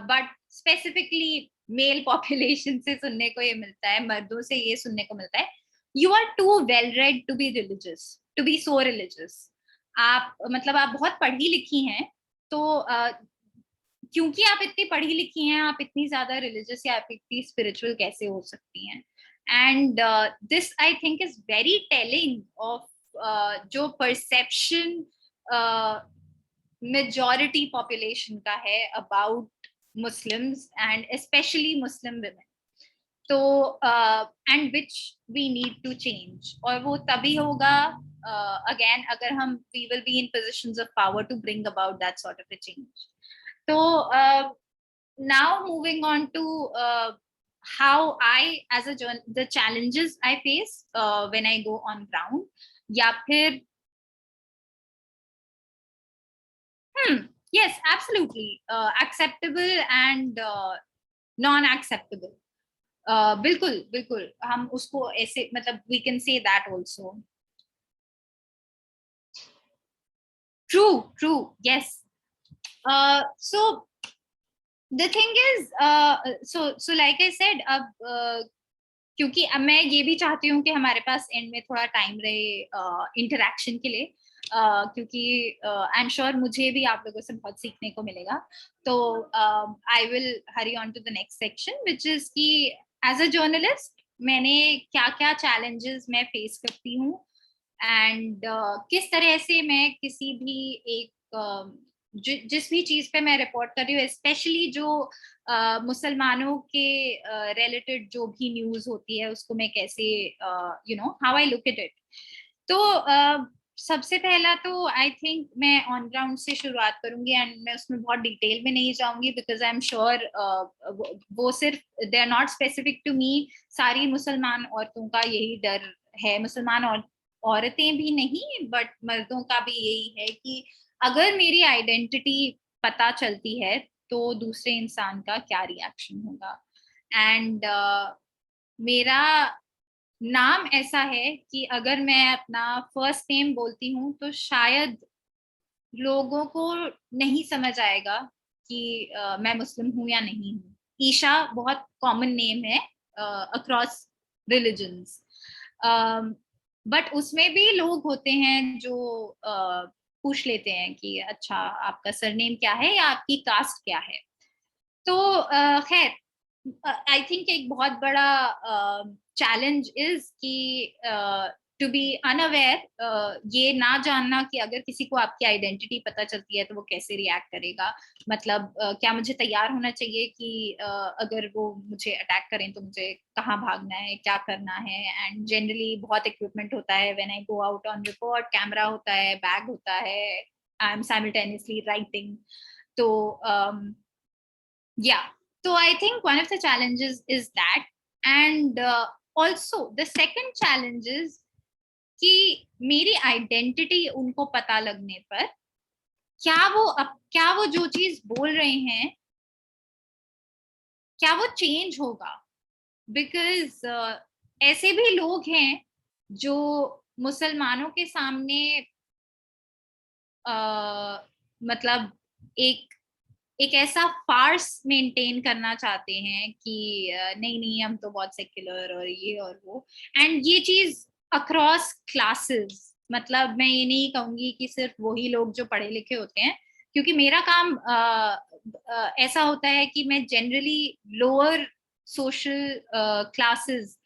बट स्पेसिफिकली मेल पॉपुलेशन से सुनने को ये मिलता है, मर्दों से ये सुनने को मिलता है, you are too well read to be religious, to be so religious. आप मतलब आप बहुत पढ़ी लिखी हैं, तो क्योंकि आप इतनी पढ़ी लिखी हैं, आप इतनी ज्यादा रिलीजियस या आप इतनी स्पिरिचुअल कैसे हो सकती हैं. And this I think is very telling of जो परसेप्शन मेजॉरिटी पॉपुलेशन का है about Muslims and especially Muslim women. तो and which we need to change, और वो तभी होगा अगेन अगर हम we will be in positions of power to bring about that sort of a change. So now moving on to how I, as a the challenges I face when I go on ground, या फिर yes, absolutely acceptable and non-acceptable. बिल्कुल बिल्कुल हम उसको ऐसे, मतलब we can say that also. True, yes. So the thing is, so like I said, अब क्योंकि अब मैं ये भी चाहती हूँ कि हमारे पास एंड में थोड़ा टाइम रहे इंटरेक्शन के लिए, क्योंकि आई एम श्योर मुझे भी आप लोगों से बहुत सीखने को मिलेगा. तो I will hurry on to the next section, which is कि एज अ जर्नलिस्ट मैंने क्या क्या चैलेंजेस मैं फेस करती हूँ, एंड किस तरह से मैं किसी भी एक जिस भी चीज पे मैं रिपोर्ट कर रही हूँ, स्पेशली जो मुसलमानों के रिलेटेड जो भी न्यूज होती है, उसको मैं कैसे how I look at it. तो सबसे पहला तो आई थिंक मैं ऑन ग्राउंड से शुरुआत करूंगी, एंड मैं उसमें बहुत डिटेल में नहीं जाऊंगी, बिकॉज आई एम श्योर वो सिर्फ they are not specific to me. सारी मुसलमान औरतों का यही डर है, मुसलमान औरतें भी नहीं बट मर्दों का भी यही है कि अगर मेरी आइडेंटिटी पता चलती है तो दूसरे इंसान का क्या रिएक्शन होगा. एंड मेरा नाम ऐसा है कि अगर मैं अपना फर्स्ट नेम बोलती हूँ तो शायद लोगों को नहीं समझ आएगा कि मैं मुस्लिम हूँ या नहीं हूँ. ईशा बहुत कॉमन नेम है अक्रॉस रिलीजन्स, बट उसमें भी लोग होते हैं जो पूछ लेते हैं कि अच्छा आपका सरनेम क्या है या आपकी कास्ट क्या है. तो खैर, आई थिंक एक बहुत बड़ा चैलेंज इज कि टू बी अनअवेयर, ये ना जानना कि अगर किसी को आपकी आइडेंटिटी पता चलती है तो वो कैसे रिएक्ट करेगा. मतलब क्या मुझे तैयार होना चाहिए कि अगर वो मुझे अटैक करें तो मुझे कहाँ भागना है, क्या करना है. एंड जनरली बहुत इक्विपमेंट होता है when I go out on report. Camera होता है, बैग होता है, आई एम साइमल्टेनियसली राइटिंग. तो yeah, so I think one of the challenges is that. And also the second challenge is कि मेरी आइडेंटिटी उनको पता लगने पर क्या वो जो चीज बोल रहे हैं क्या वो चेंज होगा. बिकॉज ऐसे भी लोग हैं जो मुसलमानों के सामने मतलब एक एक ऐसा फार्स मेंटेन करना चाहते हैं कि नहीं नहीं हम तो बहुत सेक्युलर और ये और वो. एंड ये चीज अक्रॉस क्लासेस, मतलब मैं ये नहीं कहूंगी कि सिर्फ वही लोग जो पढ़े लिखे होते हैं, क्योंकि मेरा काम ऐसा होता है कि मैं जनरली लोअर सोशल क्लासेस,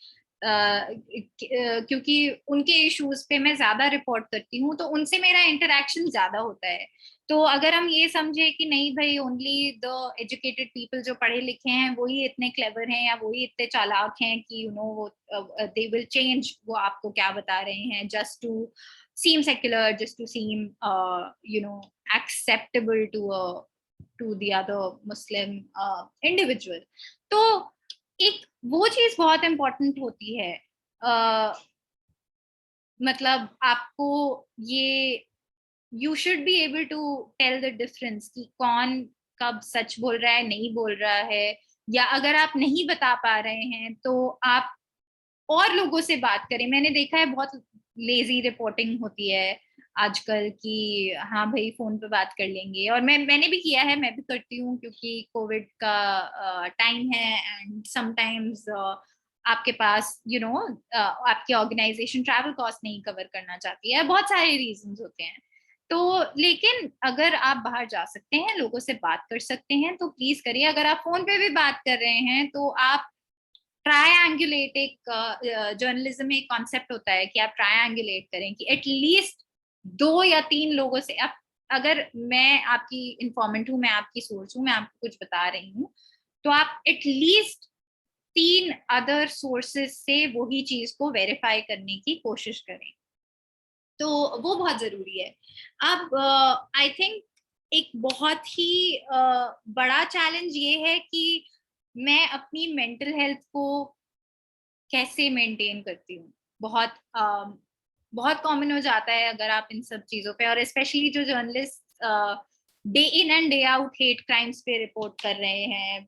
क्योंकि उनके इश्यूज पे मैं ज्यादा रिपोर्ट करती हूँ तो उनसे मेरा इंटरेक्शन ज्यादा होता है. तो अगर हम ये समझे कि नहीं भाई ओनली द एजुकेटेड पीपल जो पढ़े लिखे हैं वही इतने क्लेवर हैं या वही इतने चालाक हैं कि वो दे विल चेंज, वो आपको क्या बता रहे हैं just to seem secular, just to seem acceptable to the other Muslim individual. तो एक वो चीज बहुत इम्पोर्टेंट होती है. मतलब आपको ये you should be able to tell the difference कि कौन कब सच बोल रहा है, नहीं बोल रहा है. या अगर आप नहीं बता पा रहे हैं तो आप और लोगों से बात करें. मैंने देखा है बहुत लेजी रिपोर्टिंग होती है आजकल कि हाँ भाई फोन पे बात कर लेंगे, और मैंने भी किया है, मैं भी करती हूँ क्योंकि कोविड का टाइम है एंड समटाइम्स आपके पास आपकी ऑर्गेनाइजेशन ट्रैवल कॉस्ट नहीं कवर करना चाहती है, बहुत सारे रीजंस होते हैं. तो लेकिन अगर आप बाहर जा सकते हैं, लोगों से बात कर सकते हैं तो प्लीज करिए. अगर आप फोन पे भी बात कर रहे हैं तो आप ट्रायंगुलेट, एक जर्नलिज्म में एक कॉन्सेप्ट होता है कि आप ट्रायंगुलेट करें कि एटलीस्ट 2 या 3 लोगों से आप, अगर मैं आपकी इंफॉर्मेंट हूँ, मैं आपकी सोर्स हूँ, मैं आपको कुछ बता रही हूँ, तो आप एटलीस्ट 3 अदर सोर्सेस से वही चीज को वेरीफाई करने की कोशिश करें. तो वो बहुत जरूरी है. अब आई थिंक एक बहुत ही बड़ा चैलेंज ये है कि मैं अपनी मेंटल हेल्थ को कैसे मेंटेन करती हूँ. बहुत बहुत कॉमन हो जाता है अगर आप इन सब चीजों पे, और स्पेशली जो journalist day in and day out hate crimes पे रिपोर्ट कर रहे हैं.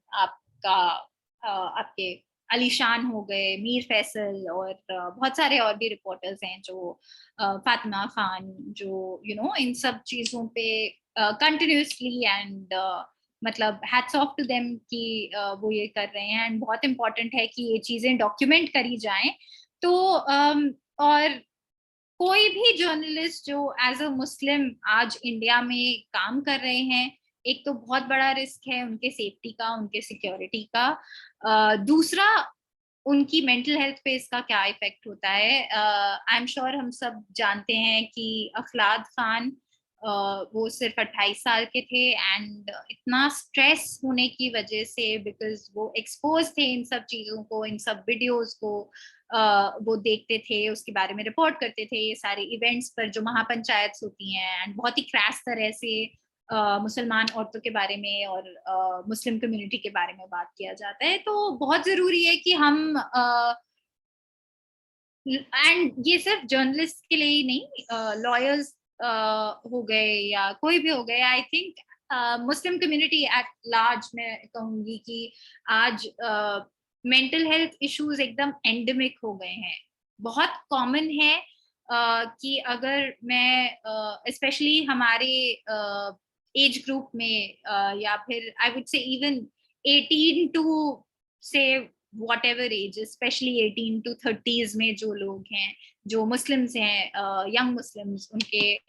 आपके अलीशान हो गए, मीर फैसल, और बहुत सारे और भी रिपोर्टर्स हैं जो फातिमा खान, जो इन सब चीजों पे कंटिन्यूसली एंड मतलब हैट्स ऑफ टू देम कि वो ये कर रहे हैं, एंड बहुत इम्पोर्टेंट है कि ये चीजें डॉक्यूमेंट करी जाएं। तो और कोई भी जर्नलिस्ट जो एज अ मुस्लिम आज इंडिया में काम कर रहे हैं, एक तो बहुत बड़ा रिस्क है उनके सेफ्टी का, उनके सिक्योरिटी का। दूसरा, उनकी मेंटल हेल्थ पे इसका क्या इफेक्ट होता है। आई एम श्योर हम सब जानते हैं कि अखलाद खान वो सिर्फ 28 साल के थे, एंड इतना स्ट्रेस होने की वजह से, बिकॉज वो एक्सपोज थे इन सब चीजों को, इन सब वीडियोस को वो देखते थे, उसके बारे में रिपोर्ट करते थे, ये सारे इवेंट्स पर जो महापंचायत होती हैं, एंड बहुत ही क्रैश तरह से मुसलमान औरतों के बारे में और मुस्लिम कम्युनिटी के बारे में बात किया जाता है। तो बहुत जरूरी है कि हम एंड ये सिर्फ जर्नलिस्ट के लिए ही नहीं, लॉयर्स हो गए या कोई भी हो गए, I think Muslim community at large, मैं कहूंगी कि आज मेंटल हेल्थ इश्यूज एकदम एंडेमिक हो गए हैं। बहुत कॉमन है कि अगर मैं स्पेशली हमारे एज ग्रुप में या फिर I would say even 18 to say whatever age, especially 18 to 30s में जो लोग हैं, जो मुस्लिम्स हैं, यंग मुस्लिम्स, उनके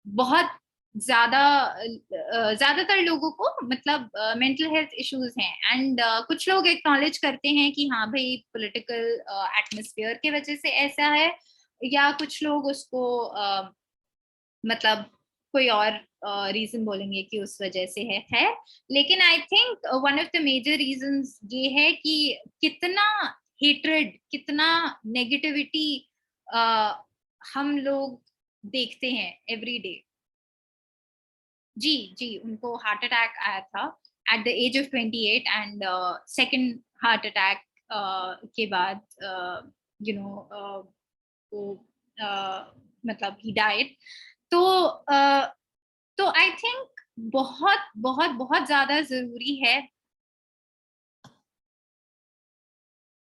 बहुत ज्यादातर लोगों को मतलब मेंटल हेल्थ इश्यूज हैं। एंड कुछ लोग एक्नॉलेज करते हैं कि हाँ भाई पॉलिटिकल एटमॉस्फेयर की वजह से ऐसा है, या कुछ लोग उसको मतलब कोई और रीजन बोलेंगे कि उस वजह से है। लेकिन I think one of the major reasons ये है कि कितना हेट्रेड, कितना नेगेटिविटी हम लोग देखते हैं एवरी डे। जी जी, उनको हार्ट अटैक आया था at the age of 28, and second heart attack के बाद यू नो वो मतलब ही डाइड। तो तो आई थिंक बहुत बहुत बहुत ज्यादा जरूरी है।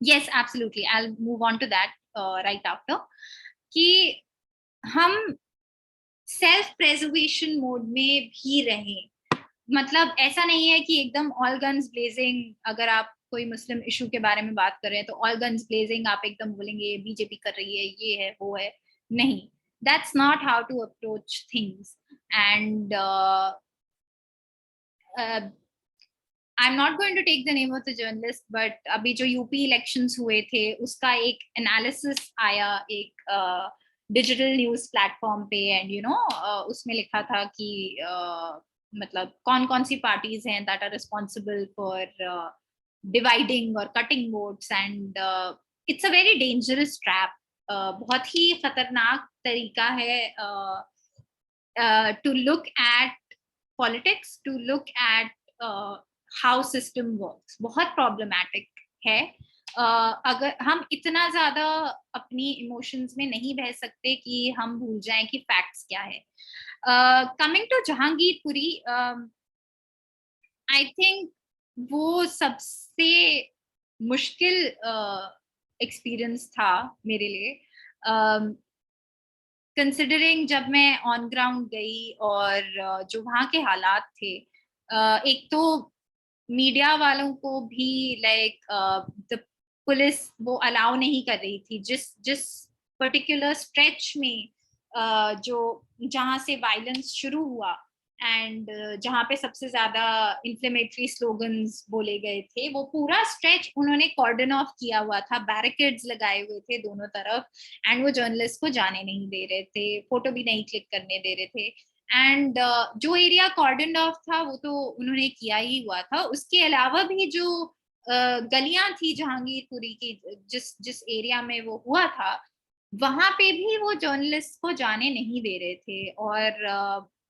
Yes absolutely, I will move on to that right after, कि हम सेल्फ प्रेजर्वेशन मोड में भी रहें। मतलब ऐसा नहीं है कि एकदम ऑल गन्स ब्लेजिंग, अगर आप कोई मुस्लिम इशू के बारे में बात कर रहे हैं तो ऑल गन्स ब्लेजिंग आप एकदम बोलेंगे बीजेपी कर रही है, ये है वो है। नहीं, that's not how to approach things. And I am not going to take the name of the journalist, but अभी जो यूपी इलेक्शंस हुए थे उसका एक एनालिसिस आया एक डिजिटल न्यूज प्लेटफॉर्म पे, एंड उसमें लिखा था कि मतलब कौन कौन सी पार्टीज हैं that are responsible for dividing और cutting votes, and it's a very dangerous trap. बहुत ही खतरनाक तरीका है to look at politics, to look at how system works. बहुत प्रॉब्लमैटिक है। अगर हम इतना ज्यादा अपनी इमोशंस में नहीं बह सकते कि हम भूल जाएं कि फैक्ट्स क्या है। Coming to Jahangirpuri, I think वो सबसे मुश्किल एक्सपीरियंस था मेरे लिए, कंसिडरिंग जब मैं ऑन ग्राउंड गई और जो वहाँ के हालात थे। एक तो मीडिया वालों को भी लाइक द पुलिस वो अलाउ नहीं कर रही थी, जिस जिस पर्टिकुलर स्ट्रेच में जो जहाँ से वायलेंस शुरू हुआ, एंड जहाँ पे सबसे ज्यादा इन्फ्लेमेटरी स्लोगन्स बोले गए थे, वो पूरा स्ट्रेच उन्होंने कॉर्डन ऑफ किया हुआ था, बैरिकेड्स लगाए हुए थे दोनों तरफ, एंड वो जर्नलिस्ट को जाने नहीं दे रहे थे, फोटो भी नहीं क्लिक करने दे रहे थे। एंड जो एरिया कॉर्डन ऑफ था वो तो उन्होंने किया ही हुआ था, उसके अलावा भी जो गलियां थी जहांगीरपुरी की, जिस जिस एरिया में वो हुआ था, वहां पे भी वो जर्नलिस्ट को जाने नहीं दे रहे थे। और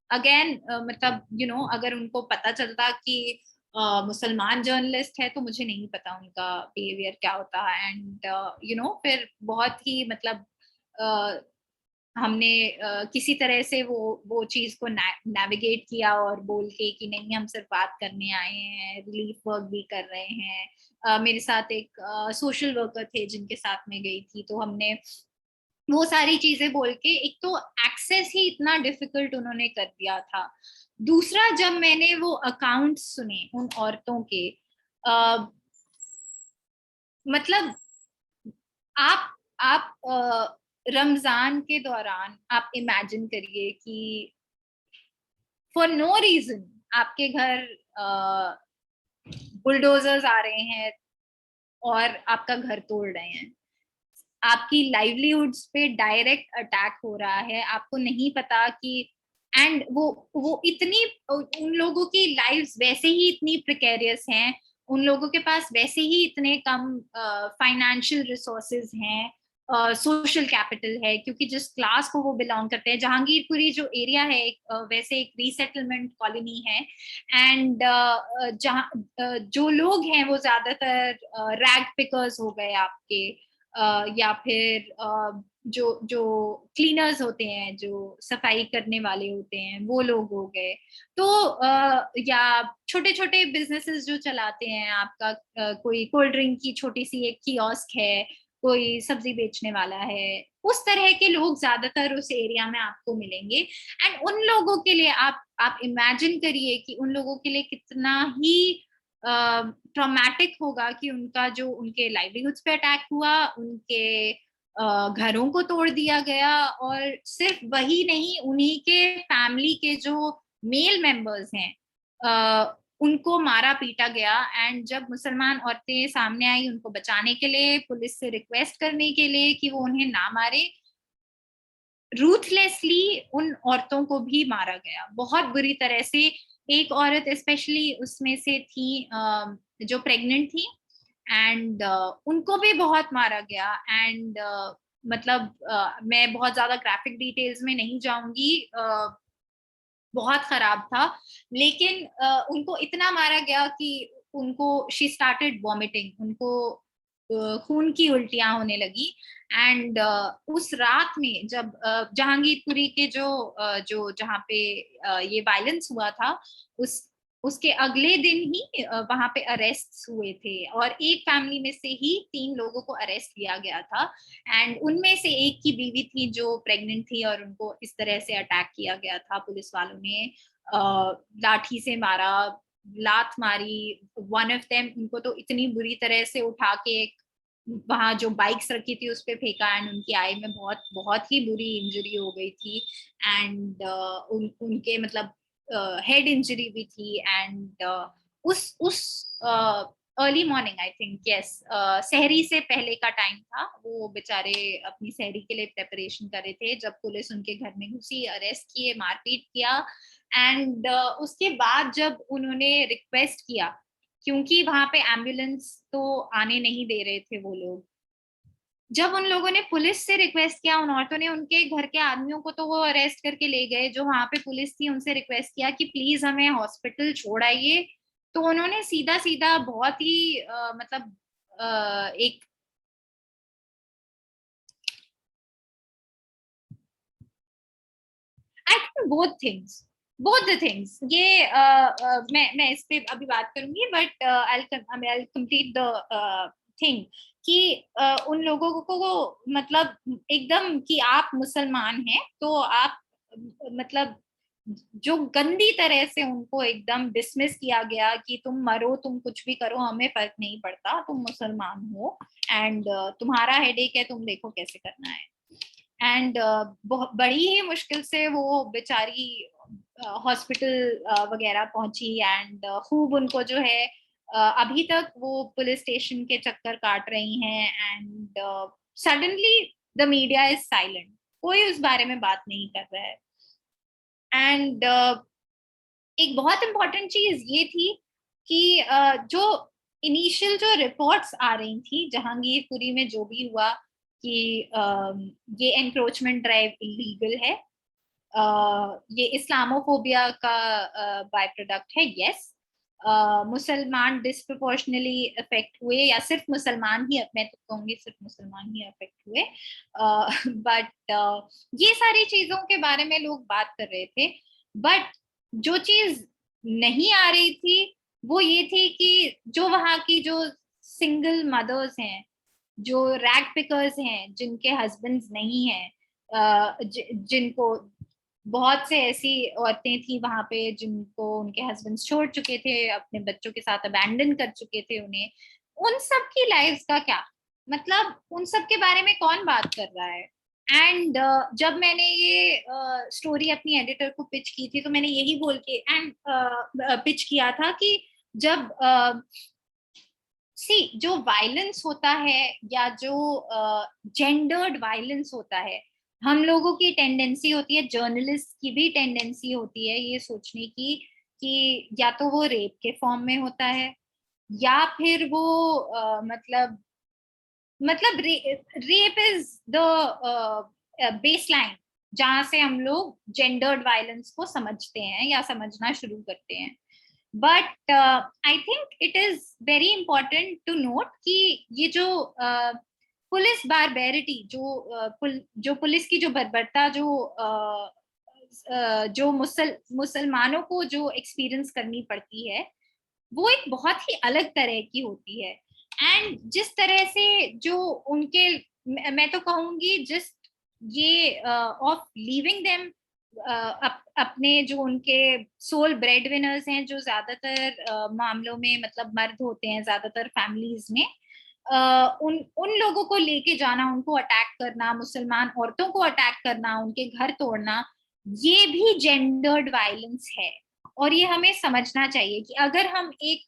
अगेन मतलब अगर उनको पता चलता कि मुसलमान जर्नलिस्ट है, तो मुझे नहीं पता उनका बिहेवियर क्या होता। एंड फिर बहुत ही मतलब हमने किसी तरह से वो चीज को नेविगेट किया और बोल के कि नहीं, हम सिर्फ बात करने आए हैं, रिलीफ वर्क भी कर रहे हैं। मेरे साथ एक सोशल वर्कर थे जिनके साथ में गई थी, तो हमने वो सारी चीजें बोल के, एक तो एक्सेस ही इतना डिफिकल्ट उन्होंने कर दिया था। दूसरा, जब मैंने वो अकाउंट सुने उन औरतों के, मतलब आप रमजान के दौरान आप इमेजिन करिए कि फॉर नो रीजन आपके घर बुलडोजर्स आ रहे हैं और आपका घर तोड़ रहे हैं, आपकी लाइवलीहुड्स पे डायरेक्ट अटैक हो रहा है, आपको नहीं पता कि, एंड वो इतनी, उन लोगों की लाइव्स वैसे ही इतनी प्रिकेरियस हैं, उन लोगों के पास वैसे ही इतने कम फाइनेंशियल रिसोर्सेज हैं, सोशल कैपिटल है, क्योंकि जिस क्लास को वो बिलोंग करते हैं, जहांगीरपुरी जो एरिया है वैसे एक रीसेटलमेंट कॉलोनी है, एंड जहाँ जो लोग हैं वो ज्यादातर रैग पिकर्स हो गए आपके, या फिर जो जो क्लीनर्स होते हैं, जो सफाई करने वाले होते हैं, वो लोग हो गए। तो या छोटे छोटे बिजनेसेस जो चलाते हैं, आपका कोई कोल्ड ड्रिंक की छोटी सी एक कियोस्क है, कोई सब्जी बेचने वाला है, उस तरह के लोग ज्यादातर उस एरिया में आपको मिलेंगे। एंड उन लोगों के लिए आप इमेजिन करिए कि उन लोगों के लिए कितना ही ट्रॉमेटिक होगा कि उनका जो उनके लाइवलीहुड्स पे अटैक हुआ, उनके घरों को तोड़ दिया गया, और सिर्फ वही नहीं, उन्हीं के फैमिली के जो मेल मेंबर्स हैं उनको मारा पीटा गया। एंड जब मुसलमान औरतें सामने आई उनको बचाने के लिए, पुलिस से रिक्वेस्ट करने के लिए कि वो उन्हें ना मारे, रूथलेसली उन औरतों को भी मारा गया बहुत बुरी तरह से। एक औरत स्पेशली उसमें से थी जो प्रेग्नेंट थी, एंड उनको भी बहुत मारा गया। एंड मतलब मैं बहुत ज्यादा ग्राफिक डिटेल्स में नहीं जाऊंगी, बहुत खराब था, लेकिन उनको इतना मारा गया कि उनको शी स्टार्टेड वॉमिटिंग, उनको खून की उल्टियां होने लगी। एंड उस रात में जब जहांगीरपुरी के जो जहाँ पे ये वायलेंस हुआ था, उस उसके अगले दिन ही वहां पे अरेस्ट हुए थे, और एक फैमिली में से ही 3 लोगों को अरेस्ट किया गया था। एंड उनमें से एक की बीवी थी जो प्रेग्नेंट थी, और उनको इस तरह से अटैक किया गया था। पुलिस वालों ने लाठी से मारा, लात मारी। वन ऑफ देम, उनको तो इतनी बुरी तरह से उठा के वहां जो बाइक्स रखी थी उस पे फेंका, एंड उनकी आई में बहुत बहुत ही बुरी इंजरी हो गई थी। एंड उनके मतलब हेड इंजरी भी थी। एंड उस early morning, I think, yes, सहरी से पहले का टाइम था, वो बेचारे अपनी सहरी के लिए प्रेपरेशन कर रहे थे जब पुलिस उनके घर में घुसी, अरेस्ट किए, मारपीट किया। एंड उसके बाद जब उन्होंने रिक्वेस्ट किया, क्योंकि वहां पे एम्बुलेंस तो आने नहीं दे रहे थे वो लोग, जब उन लोगों ने पुलिस से रिक्वेस्ट किया, उन औरतों ने, उनके घर के आदमियों को तो वो अरेस्ट करके ले गए, जो वहां पे पुलिस थी उनसे रिक्वेस्ट किया कि प्लीज हमें हॉस्पिटल छोड़ आइए, तो उन्होंने सीधा सीधा बहुत ही मतलब एक, I think both the things, ये मैं इस पे अभी बात करूंगी, but I complete the thing कि उन लोगों को मतलब एकदम कि आप मुसलमान हैं तो आप मतलब जो गंदी तरह से उनको एकदम डिसमिस किया गया कि तुम मरो, तुम कुछ भी करो, हमें फर्क नहीं पड़ता, तुम मुसलमान हो, एंड तुम्हारा हेडेक है, तुम देखो कैसे करना है। एंड बहुत बड़ी ही मुश्किल से वो बेचारी हॉस्पिटल वगैरह पहुंची, एंड खूब उनको जो है अभी तक वो पुलिस स्टेशन के चक्कर काट रही हैं। And suddenly the media is silent, कोई उस बारे में बात नहीं कर रहा है। एंड एक बहुत इंपॉर्टेंट चीज ये थी कि जो इनिशियल जो रिपोर्ट्स आ रही थी जहांगीरपुरी में जो भी हुआ कि ये एनक्रोचमेंट ड्राइव इलीगल है, ये इस्लामोफोबिया का बाय प्रोडक्ट है, यस, मुसलमान डिस्प्रोपोर्शनली अफेक्ट हुए, या सिर्फ मुसलमान ही, मैं तो कहूंगी सिर्फ मुसलमान ही अफेक्ट हुए, बट ये सारी चीजों के बारे में लोग बात कर रहे थे। बट जो चीज नहीं आ रही थी वो ये थी कि जो वहाँ की जो सिंगल मदर्स हैं, जो रैग पिकर्स हैं, जिनके हस्बैंड्स नहीं हैं, जिनको बहुत से ऐसी औरतें थी वहां पे जिनको उनके हस्बैंड्स छोड़ चुके थे, अपने बच्चों के साथ अबैंडन कर चुके थे उन्हें, उन सब की लाइफ्स का क्या मतलब, उन सब के बारे में कौन बात कर रहा है। एंड जब मैंने ये स्टोरी अपनी एडिटर को पिच की थी तो मैंने यही बोल के एंड पिच किया था कि जब सी जो वायलेंस होता है या जो जेंडर्ड वायलेंस होता है, हम लोगों की टेंडेंसी होती है, जर्नलिस्ट की भी टेंडेंसी होती है ये सोचने की कि या तो वो रेप के फॉर्म में होता है या फिर वो मतलब रेप इज द बेसलाइन जहां से हम लोग जेंडर्ड वायलेंस को समझते हैं या समझना शुरू करते हैं। But I think it is very important to note कि ये जो पुलिस बारबेरिटी, जो पुलिस की जो बर्बरता, जो मुसलमानों को जो एक्सपीरियंस करनी पड़ती है, वो एक बहुत ही अलग तरह की होती है। एंड जिस तरह से जो उनके, मैं तो कहूंगी जिस ये ऑफ लीविंग देम, अपने जो उनके सोल ब्रेड विनर्स हैं, जो ज्यादातर मामलों में मतलब मर्द होते हैं ज्यादातर फैमिलीज में, उन उन लोगों को लेके जाना, उनको अटैक करना, मुसलमान औरतों को अटैक करना, उनके घर तोड़ना, ये भी जेंडर्ड वायलेंस है। और ये हमें समझना चाहिए कि अगर हम एक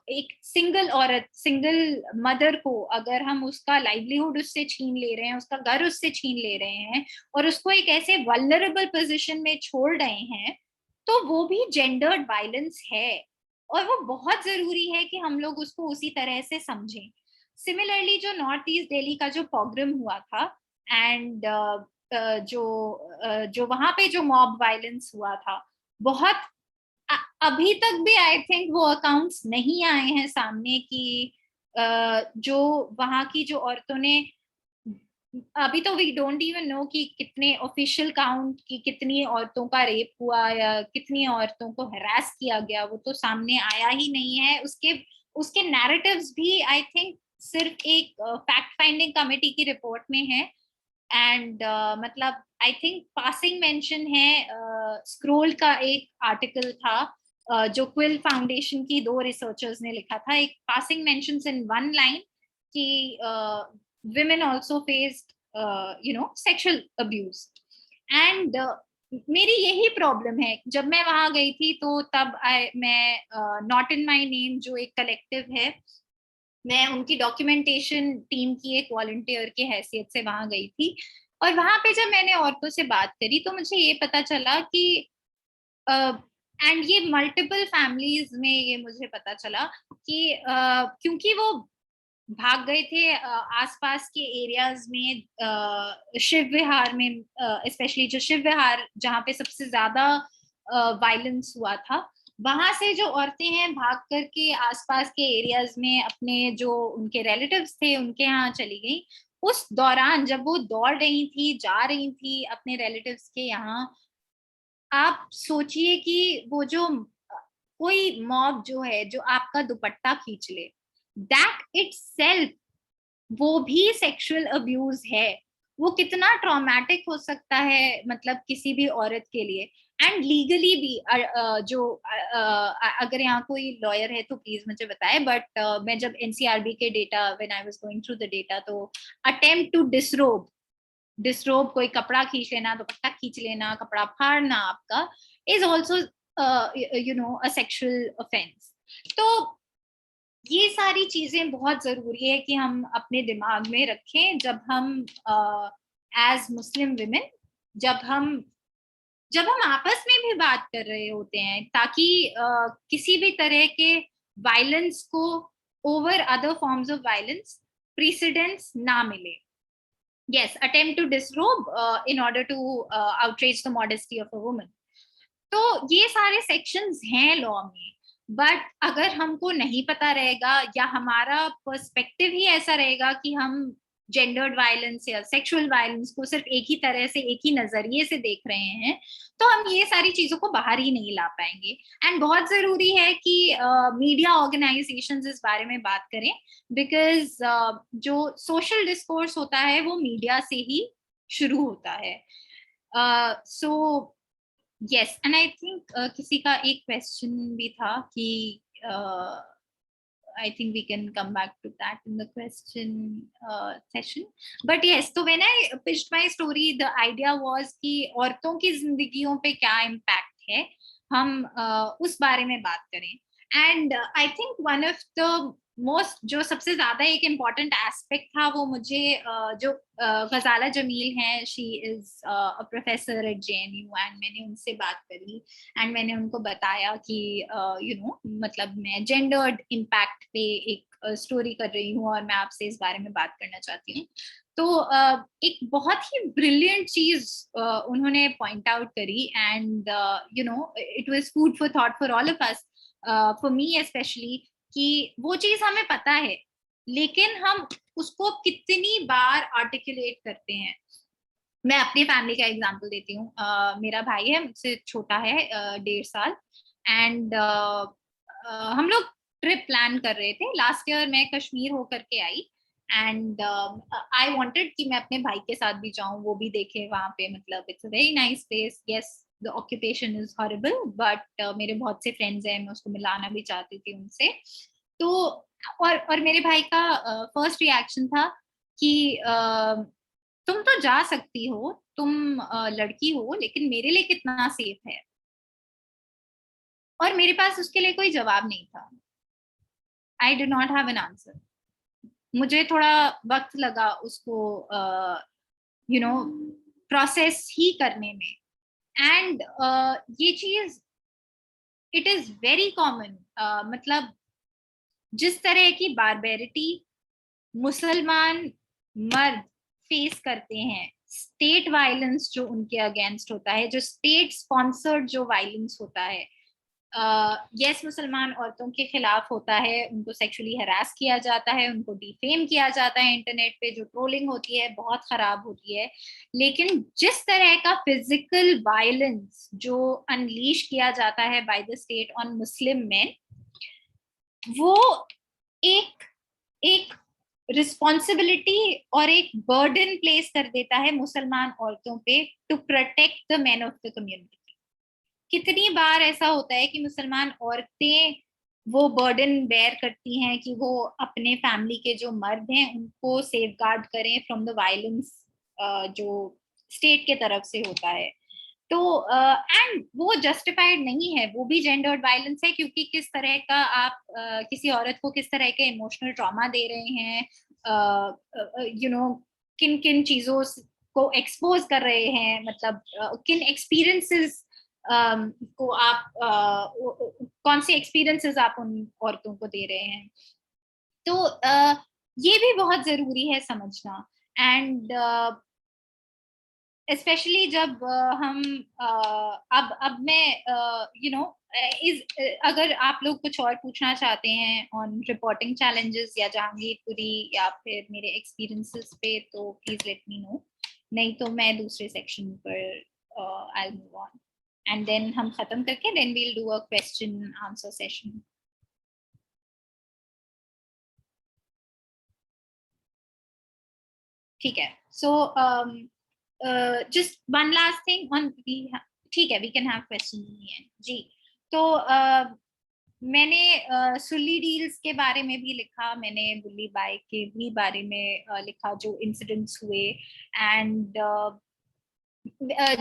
एक सिंगल औरत, सिंगल मदर को अगर हम उसका लाइवलीहुड उससे छीन ले रहे हैं, उसका घर उससे छीन ले रहे हैं और उसको एक ऐसे वल्नरेबल पोजीशन में छोड़ रहे हैं, तो वो भी जेंडर्ड वायलेंस है। और वो बहुत जरूरी है कि हम लोग उसको उसी तरह से समझें। सिमिलरली जो नॉर्थ ईस्ट दिल्ली का जो पॉग्रम हुआ था, एंड जो वहां पे जो मॉब वायलेंस हुआ था, बहुत अभी तक भी आई थिंक वो अकाउंट्स नहीं आए हैं सामने कि जो वहां की जो औरतों ने, अभी तो वी डोंट इवन नो कि कितने ऑफिशियल काउंट की कितनी औरतों का रेप हुआ या कितनी औरतों को हरास किया गया, वो तो सामने आया ही नहीं है। उसके उसके नैरेटिव्स भी आई थिंक सिर्फ एक फैक्ट फाइंडिंग कमेटी की रिपोर्ट में है। एंड मतलब आई थिंक पासिंग मेंशन है, स्क्रोल का एक आर्टिकल था, जो क्विल फाउंडेशन की दो रिसर्चर्स ने लिखा था, एक passing mentions in one line कि women also faced sexual abuse। and मेरी यही प्रॉब्लम है। जब मैं वहां गई थी तो तब मैं नॉट इन माय नेम जो एक कलेक्टिव है, मैं उनकी डॉक्यूमेंटेशन टीम की एक वॉलंटियर के हैसियत से वहां गई थी। और वहां पे जब मैंने औरतों से बात करी तो मुझे ये पता चला कि एंड ये मल्टीपल फैमिलीज में ये मुझे पता चला कि क्योंकि वो भाग गए थे आसपास के एरियाज में, शिव विहार में, स्पेशली जो शिव विहार जहाँ पे सबसे ज्यादा वायलेंस हुआ था, वहां से जो औरतें हैं भाग करके आसपास के एरियाज में अपने जो उनके रिलेटिव्स थे उनके यहाँ चली गई। उस दौरान जब वो दौड़ रही थी, जा रही थी अपने रिलेटिव्स के यहाँ, आप सोचिए कि वो जो कोई मॉब जो है जो आपका दुपट्टा खींच ले, दैट इटसेल्फ वो भी सेक्सुअल अब्यूज है। वो कितना ट्रॉमेटिक हो सकता है मतलब किसी भी औरत के लिए। एंड लीगली भी अगर यहाँ कोई लॉयर है तो प्लीज मुझे बताए, बट मैं जब एनसीआरबी के data, when I was going through the data, तो अटेम्प्ट टू डिसरोब कोई कपड़ा खींच लेना, दुपट्टा खींच लेना, कपड़ा फाड़ना आपका, is also a sexual offence. तो ये सारी चीजें बहुत जरूरी है कि हम अपने दिमाग में रखें जब हम एज मुस्लिम विमेन, जब हम आपस में भी बात कर रहे होते हैं, ताकि किसी भी तरह के वायलेंस को over other forms of violence precedence ना मिले। yes, attempt to disrobe in order to outrage the modesty of a woman। तो ये सारे सेक्शंस हैं लॉ में। बट अगर हमको नहीं पता रहेगा या हमारा पर्सपेक्टिव ही ऐसा रहेगा कि हम जेंडर्ड वायलेंस या सेक्सुअल वायलेंस को सिर्फ एक ही तरह से, एक ही नजरिए से देख रहे हैं, तो हम ये सारी चीजों को बाहर ही नहीं ला पाएंगे। एंड बहुत जरूरी है कि मीडिया ऑर्गेनाइजेशंस इस बारे में बात करें, बिकॉज जो सोशल डिस्कोर्स होता है वो मीडिया से ही शुरू होता है। So yes, and I think किसी का एक क्वेश्चन भी था कि I think we can come back to that in the question session. But yes, so when I pitched my story, the idea was कि औरतों की जिंदगियों पे क्या impact है, हम उस बारे में बात करें। And I think one of the most, जो सबसे ज्यादा एक important aspect था, वो मुझे जो गजाला जमील हैं, she is a professor at JNU, and मैंने उनसे बात करी एंड मैंने उनको बताया कि मतलब मैं जेंडर्ड इम्पैक्ट पे एक स्टोरी कर रही हूँ और मैं आपसे इस बारे में बात करना चाहती हूँ। तो एक बहुत ही ब्रिलियंट चीज उन्होंने पॉइंट आउट करी, and it was food for thought for all of us, for me specially, कि वो चीज हमें पता है लेकिन हम उसको कितनी बार आर्टिकुलेट करते हैं। मैं अपनी फैमिली का एग्जांपल देती हूँ। मेरा भाई है, मुझसे छोटा है 1.5 साल, एंड हम लोग ट्रिप प्लान कर रहे थे लास्ट ईयर। मैं कश्मीर होकर के आई, एंड आई वांटेड कि मैं अपने भाई के साथ भी जाऊं, वो भी देखे वहां पे। मतलब it's a very nice place. Yes, the occupation is horrible, but मेरे बहुत से फ्रेंड्स हैं, मैं उसको मिलाना भी चाहती थी उनसे। तो और मेरे भाई का फर्स्ट रिएक्शन था कि तुम तो जा सकती हो, तुम लड़की हो, लेकिन मेरे लिए कितना सेफ है। और मेरे पास उसके लिए कोई जवाब नहीं था। I do not have an answer. मुझे थोड़ा वक्त लगा उसको प्रोसेस ही करने में। एंड ये चीज, इट इज वेरी कॉमन। मतलब जिस तरह की बारबेरिटी मुसलमान मर्द फेस करते हैं, स्टेट वायलेंस जो उनके अगेंस्ट होता है, जो स्टेट स्पॉन्सर्ड जो वायलेंस होता है, यस मुसलमान औरतों के खिलाफ होता है, उनको सेक्सुअली हरास किया जाता है, उनको डिफेम किया जाता है, इंटरनेट पे जो ट्रोलिंग होती है बहुत खराब होती है। लेकिन जिस तरह का फिजिकल वायलेंस जो अनलीश किया जाता है by the state on Muslim main, वो एक एक रिस्पॉन्सिबिलिटी और एक बर्डन प्लेस कर देता है मुसलमान औरतों पे to protect the men of the community. कितनी बार ऐसा होता है कि मुसलमान औरतें वो बर्डन बेयर करती हैं कि वो अपने फैमिली के जो मर्द हैं उनको सेफ गार्ड करें फ्रॉम द वायलेंस जो स्टेट के तरफ से होता है। तो एंड वो जस्टिफाइड नहीं है, वो भी जेंडर्ड वायलेंस है, क्योंकि किस तरह का आप किसी औरत को किस तरह के इमोशनल ट्रॉमा दे रहे हैं, किन किन चीजों को एक्सपोज कर रहे हैं, मतलब किन एक्सपीरियंसेस को आप कौन से एक्सपीरियंसेस आप उन औरतों को दे रहे हैं। तो ये भी बहुत जरूरी है समझना। एंड स्पेशली जब हम अब मैं इस अगर आप लोग कुछ और पूछना चाहते हैं ऑन रिपोर्टिंग चैलेंजेस या जहांगीरपुरी या फिर मेरे एक्सपीरियंसेस पे, तो प्लीज लेट मी नो। नहीं तो मैं दूसरे सेक्शन पर I move on, and then हम खत्म करके then we'll do a question answer session. ठीक है। सो just one last thing on ठीक है, we can have questions in the end जी। तो मैंने सुल्ली डील्स के बारे में भी लिखा, मैंने बुल्ली बाई के भी बारे में लिखा जो इंसिडेंट्स हुए। एंड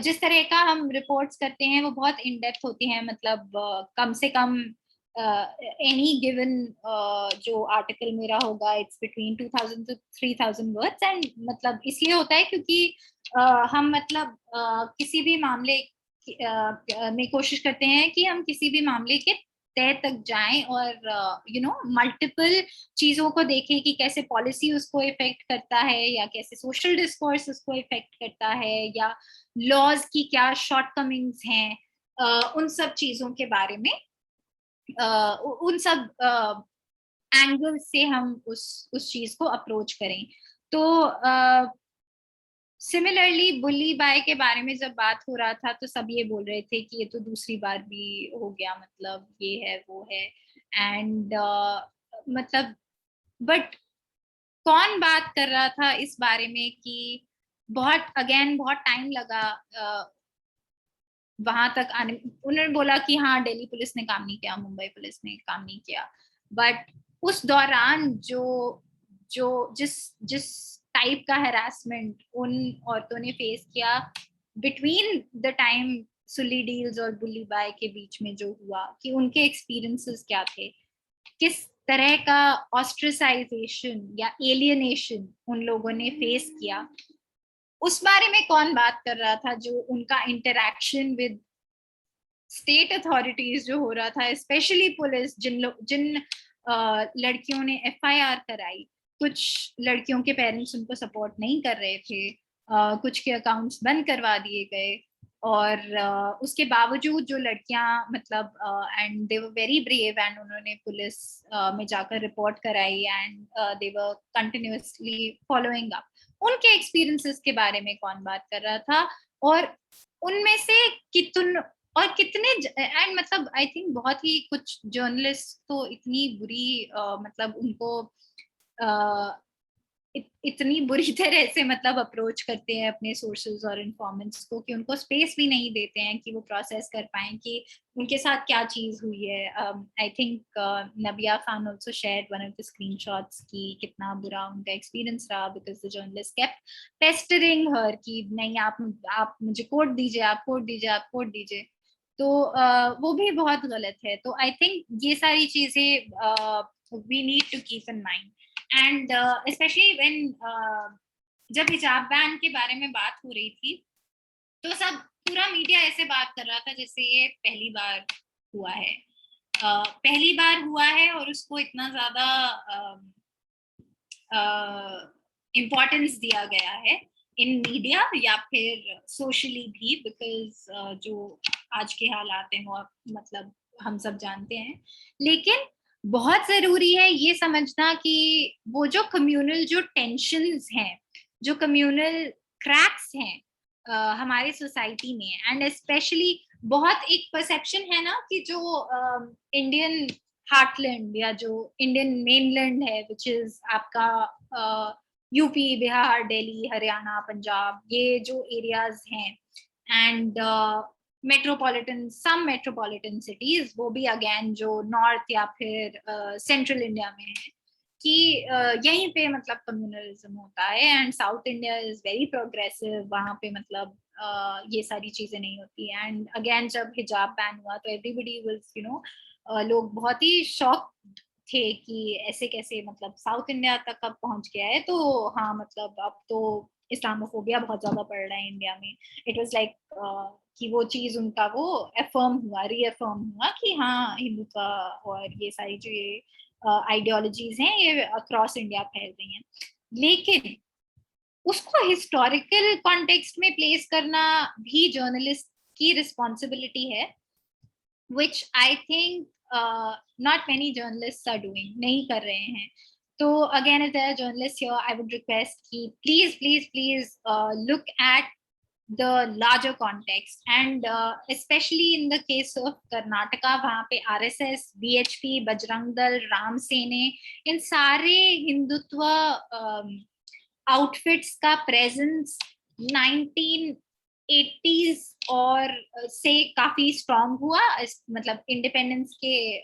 जिस तरह का हम रिपोर्ट्स करते हैं वो बहुत इन डेप्थ होती हैं। मतलब कम से कम एनी गिवन जो आर्टिकल मेरा होगा it's between 2000 to 3000 words. And मतलब इसलिए होता है क्योंकि हम मतलब किसी भी मामले में कोशिश करते हैं कि हम किसी भी मामले के तह तक जाएं और मल्टीपल चीजों को देखें कि कैसे पॉलिसी उसको इफेक्ट करता है, या कैसे सोशल डिस्कोर्स उसको इफेक्ट करता है, या लॉज की क्या शॉर्टकमिंग्स हैं, उन सब चीजों के बारे में, उन सब एंगल से हम उस चीज को अप्रोच करें। तो सिमिलरली बुल्ली बाय के बारे में जब बात हो रहा था तो सब ये बोल रहे थे कि ये तो दूसरी बार भी हो गया, मतलब ये है वो है। एंड मतलब बट कौन बात कर रहा था इस बारे में कि बहुत टाइम लगा वहां तक आने। उन्होंने बोला कि हाँ दिल्ली पुलिस ने काम नहीं किया, मुंबई पुलिस ने काम नहीं किया, बट उस दौरान जो जो जिस जिस टाइप का हैरासमेंट उन औरतों ने फेस किया between the time Sulli deals और बुल्ली बाय के बीच में जो हुआ, कि उनके एक्सपीरियंसेस क्या थे, किस तरह का ऑस्ट्रेसाइजेशन या एलियनेशन उन लोगों ने फेस किया, उस बारे में कौन बात कर रहा था। जो उनका इंटरेक्शन विद स्टेट अथॉरिटीज जो हो रहा था, स्पेशली पुलिस, जिन लड़कियों ने एफआईआर कराई, कुछ लड़कियों के पेरेंट्स उनको सपोर्ट नहीं कर रहे थे, कुछ के अकाउंट्स बंद करवा दिए गए, और उसके बावजूद जो लड़कियां मतलब and they were very brave and उन्होंने पुलिस में जाकर रिपोर्ट कराई and they were continuously following up. उनके एक्सपीरियंसेस के बारे में कौन बात कर रहा था, और उनमें से कितने एंड मतलब आई थिंक बहुत ही कुछ जर्नलिस्ट तो इतनी बुरी मतलब उनको इतनी बुरी तरह से मतलब अप्रोच करते हैं अपने सोर्सेज और इन्फॉर्मेंट्स को कि उनको स्पेस भी नहीं देते हैं कि वो प्रोसेस कर पाए कि उनके साथ क्या चीज हुई है। I think Nabiya Khan also shared one of the screenshots कि कितना बुरा उनका एक्सपीरियंस रहा because the journalist kept pestering her कि नहीं आप मुझे कोट दीजिए, आप कोट दीजिए, आप कोट दीजिए। तो वो भी बहुत गलत है। तो आई थिंक ये सारी चीजें we need to keep in mind. And specially when जब हिजाब बैन के बारे में बात हो रही थी तो सब पूरा मीडिया ऐसे बात कर रहा था जैसे ये पहली बार हुआ है, पहली बार हुआ है और उसको इतना ज्यादा इम्पोर्टेंस दिया गया है इन मीडिया या फिर सोशली भी, बिकॉज जो आज के हालात हैं वो मतलब हम सब जानते हैं। लेकिन बहुत जरूरी है ये समझना कि वो जो कम्युनल जो टेंशन्स हैं, जो कम्युनल क्रैक्स हैं हमारे सोसाइटी में, एंड स्पेशली बहुत एक परसेप्शन है ना कि जो इंडियन हार्टलैंड या जो इंडियन मेनलैंड है विच इज आपका यूपी, बिहार, दिल्ली, हरियाणा, पंजाब, ये जो एरियाज हैं, एंड मेट्रोपॉलिटन सिटीज, वो भी अगेन जो नॉर्थ या फिर सेंट्रल इंडिया में है, कि यहीं पे मतलब कम्युनलिज्म होता है and south India is very progressive, वहां पे मतलब ये सारी चीजें नहीं होती। एंड अगेन जब हिजाब बैन हुआ तो एवरीबडी वाज लोग बहुत ही शॉक थे कि ऐसे कैसे मतलब साउथ इंडिया तक अब पहुंच गया है। तो हाँ मतलब अब तो इस्लामोफोबिया बहुत ज्यादा बढ़ रहा है इंडिया में। इट वाज लाइक कि वो चीज उनका वो एफर्म हुआ, रीअफर्म हुआ कि हाँ हिंदुत्व और ये सारी जो ये आइडियोलॉजीज हैं ये अक्रॉस इंडिया फैल रही हैं। लेकिन उसको हिस्टोरिकल कॉन्टेक्स्ट में प्लेस करना भी जर्नलिस्ट की रिस्पॉन्सिबिलिटी है, which I think not many journalists are doing, नहीं कर रहे हैं। तो again, if there are journalists here, I would request कि please look at the larger context, and especially in the case of Karnataka, वहाँ पे RSS, BHP, बजरंग दल, राम सेने, इन सारे हिंदुत्व आउटफिट्स का प्रेजेंस 1980s और से काफी स्ट्रांग हुआ। मतलब इंडिपेंडेंस के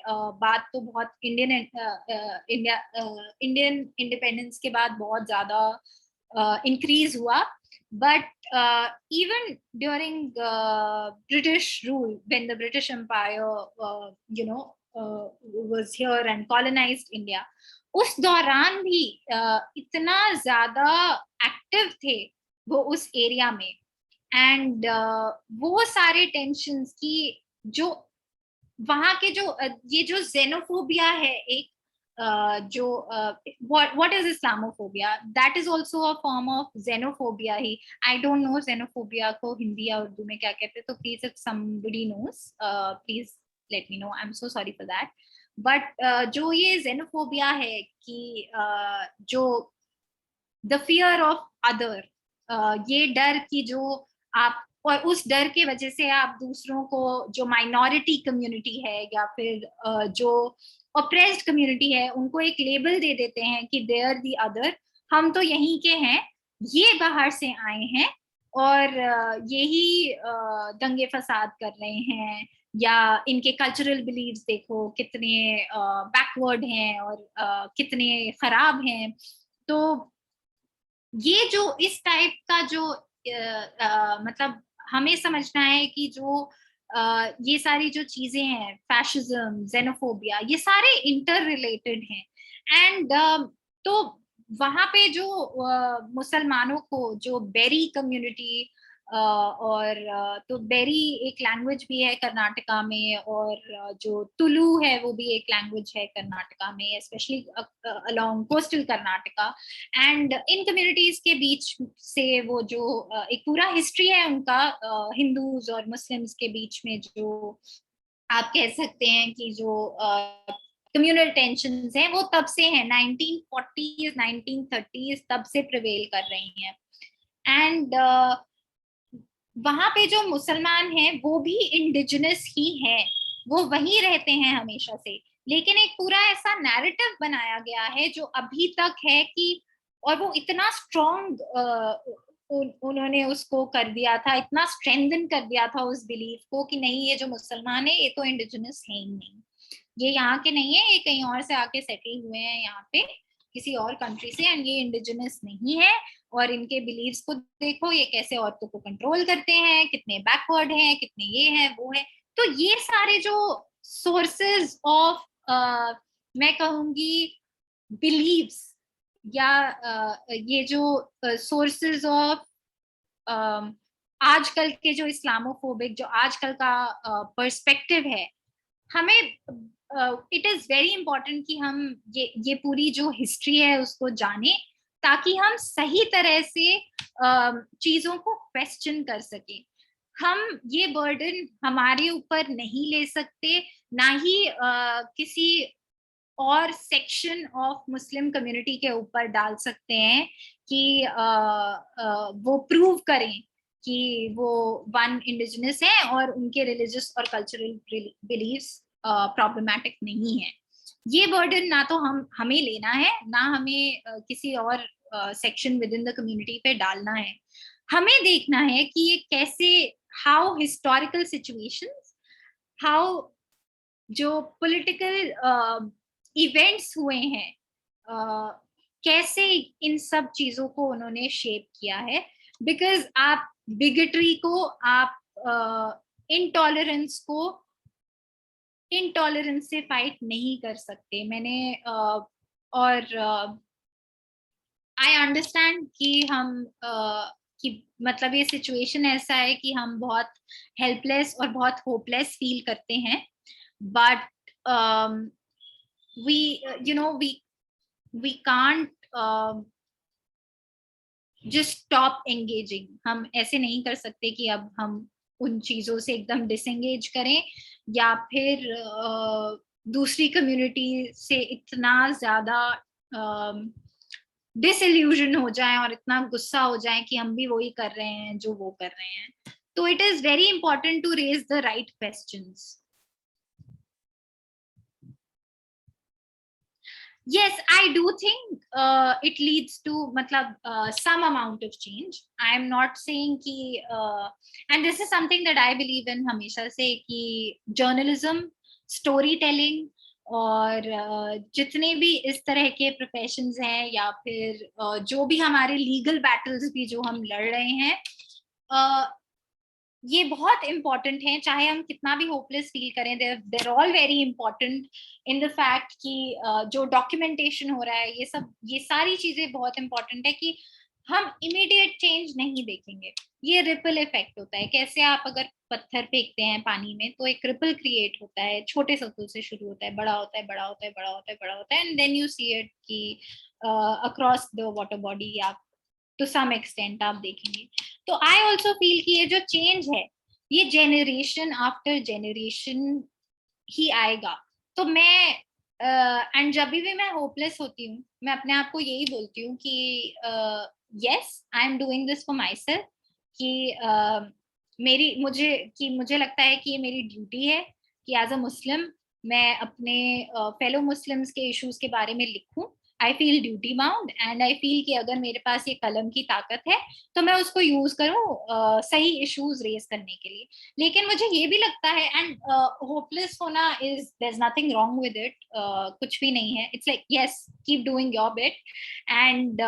बाद तो बहुत इंडियन इंडिपेंडेंस के बाद बहुत ज्यादा इंक्रीज हुआ। But even during British rule, when the British Empire was here and colonized India, उस दौरान भी इतना ज्यादा एक्टिव थे वो उस एरिया में। एंड वो सारे टेंशन्स की जो वहां के जो ये जो xenophobia है एक जो what is Islamophobia, that is also a form of xenophobia he. I don't know xenophobia को हिंदी या उर्दू में क्या कहते हैं, तो please if somebody knows please let me know, I'm so sorry for that। But जो ये xenophobia है कि जो द फियर ऑफ अदर, ये डर की जो आप, और उस डर के वजह से आप दूसरों को, जो माइनॉरिटी कम्युनिटी है या फिर जो ऑप्रेस्ड कम्युनिटी है, उनको एक लेबल दे देते हैं कि दे आर दी अदर, हम तो यहीं के हैं, ये बाहर से आए हैं और यही दंगे फसाद कर रहे हैं, या इनके कल्चरल बिलीव्स देखो कितने बैकवर्ड हैं और कितने खराब हैं। तो ये जो इस टाइप का जो मतलब हमें समझना है कि जो ये सारी जो चीजें हैं, फैशिज्म, जेनोफोबिया, ये सारे इंटर रिलेटेड हैं। एंड तो वहां पे जो मुसलमानों को, जो बेरी कम्युनिटी, और तो बेरी एक लैंग्वेज भी है कर्नाटका में, और जो तुलु है वो भी एक लैंग्वेज है कर्नाटका में, specially along coastal Karnataka. And in communities के बीच से वो जो एक पूरा हिस्ट्री है उनका, हिंदूज और मुस्लिम्स के बीच में, जो आप कह सकते हैं कि जो कम्युनल टेंशंस हैं वो तब से हैं, 1940s 1930s तब से प्रिवेल कर रही हैं। एंड वहां पे जो मुसलमान हैं वो भी इंडिजिनस ही हैं, वो वहीं रहते हैं हमेशा से, लेकिन एक पूरा ऐसा नैरेटिव बनाया गया है जो अभी तक है कि, और वो इतना स्ट्रॉन्ग उन्होंने उसको कर दिया था, इतना स्ट्रेंथन कर दिया था उस बिलीफ को कि नहीं, ये जो मुसलमान है ये तो इंडिजिनस है ही नहीं, ये यहाँ के नहीं है, ये कहीं और से आके सेटल हुए हैं यहाँ पे किसी और कंट्री से, एंड ये इंडिजिनस नहीं है। और इनके बिलीव्स को देखो, ये कैसे औरतों को कंट्रोल करते हैं, कितने बैकवर्ड हैं, कितने ये है वो है। तो ये सारे जो सोर्सेज ऑफ, मैं कहूंगी, बिलीव्स, या ये जो सोर्सेज ऑफ आजकल के जो इस्लामोफोबिक, जो आजकल का पर्सपेक्टिव है, हमें इट इज वेरी इंपॉर्टेंट कि हम ये पूरी जो हिस्ट्री है उसको जाने, ताकि हम सही तरह से चीजों को क्वेश्चन कर सके। हम ये बर्डन हमारे ऊपर नहीं ले सकते, ना ही किसी और सेक्शन ऑफ मुस्लिम कम्युनिटी के ऊपर डाल सकते हैं कि वो प्रूव करें कि वो वन इंडिजिनस है और उनके रिलीजियस और कल्चरल बिलीव्स प्रॉब्लमेटिक नहीं है। ये बर्डन ना तो हमें लेना है, ना हमें किसी और section with in the community पे डालना है। हमें देखना है कि ये कैसे, हाउ हिस्टोरिकल सिचुएशंस, हाउ जो पॉलिटिकल इवेंट्स हुए हैं, कैसे इन सब चीजों को उन्होंने शेप किया है। बिकॉज आप बिगेटरी को, आप इनटॉलरेंस को इनटॉलरेंस से फाइट नहीं कर सकते। मैंने और आई अंडरस्टैंड कि हम कि मतलब ये सिचुएशन ऐसा है कि हम बहुत हेल्पलेस और बहुत होपलेस फील करते हैं, but we we can't just stop engaging। हम ऐसे नहीं कर सकते कि अब हम उन चीजों से एकदम डिसएंगेज करें, या फिर दूसरी कम्युनिटी से इतना ज्यादा डिसइल्यूजन हो जाएं और इतना गुस्सा हो जाएं कि हम भी वही कर रहे हैं जो वो कर रहे हैं। तो it is very important to raise the right questions. Yes, I do think it leads to some amount of change. I am not saying कि and this is something that I believe in हमेशा से, कि journalism, storytelling और जितने भी इस तरह के प्रोफेशंस हैं, या फिर जो भी हमारे लीगल बैटल्स भी जो हम लड़ रहे हैं, ये बहुत इंपॉर्टेंट है। चाहे हम कितना भी होपलेस फील करें, they're all very important in the fact कि जो डॉक्यूमेंटेशन हो रहा है, ये सारी चीजें बहुत इंपॉर्टेंट है कि हम इमीडिएट चेंज नहीं देखेंगे। ये रिपल इफेक्ट होता है, कैसे आप अगर पत्थर फेंकते हैं पानी में तो एक रिपल क्रिएट होता है, छोटे सर्कल से शुरू होता है, बड़ा होता है, बड़ा होता है, बड़ा होता है, बड़ा होता है, and then you see it कि अक्रॉस द वाटर बॉडी, आप टू सम एक्सटेंट आप देखेंगे। तो आई ऑल्सो फील कि ये जो चेंज है, ये जेनरेशन आफ्टर जेनरेशन ही आएगा। तो मैं एंड जब भी मैं होपलेस होती हूँ, मैं अपने आप को यही बोलती हूँ कि yes, I am doing this for my self, कि मुझे लगता है कि ये मेरी ड्यूटी है कि एज अ मुस्लिम मैं अपने फेलो मुस्लिम्स के इश्यूज के बारे में लिखूं. I feel duty bound, and I feel कि अगर मेरे पास ये कलम की ताकत है तो मैं उसको यूज करूं सही इश्यूज रेज करने के लिए. लेकिन मुझे ये भी लगता है, एंड होपलेस होना is, there is nothing wrong with it, कुछ भी नहीं है. It's like yes, keep doing your bit. And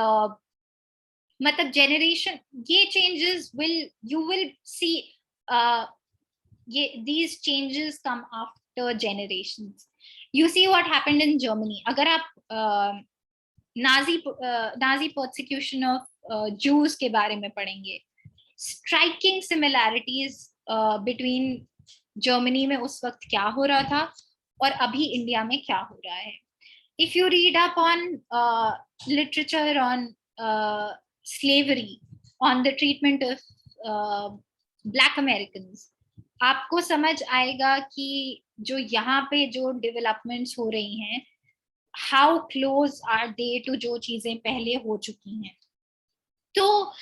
मतलब जेनरेशन, ये changes will, you will see, ये these changes come after generations. You see what happened in Germany. अगर आप नाजी persecution of Jews के बारे में पढ़ेंगे, striking similarities between जर्मनी में उस वक्त क्या हो रहा था और अभी इंडिया में क्या हो रहा है. If you read up on literature on slavery, on the treatment of black Americans, आपको समझ आएगा कि जो यहाँ पे जो डेवलपमेंट्स हो रही हैं, how close are they to जो चीजें पहले हो चुकी हैं. तो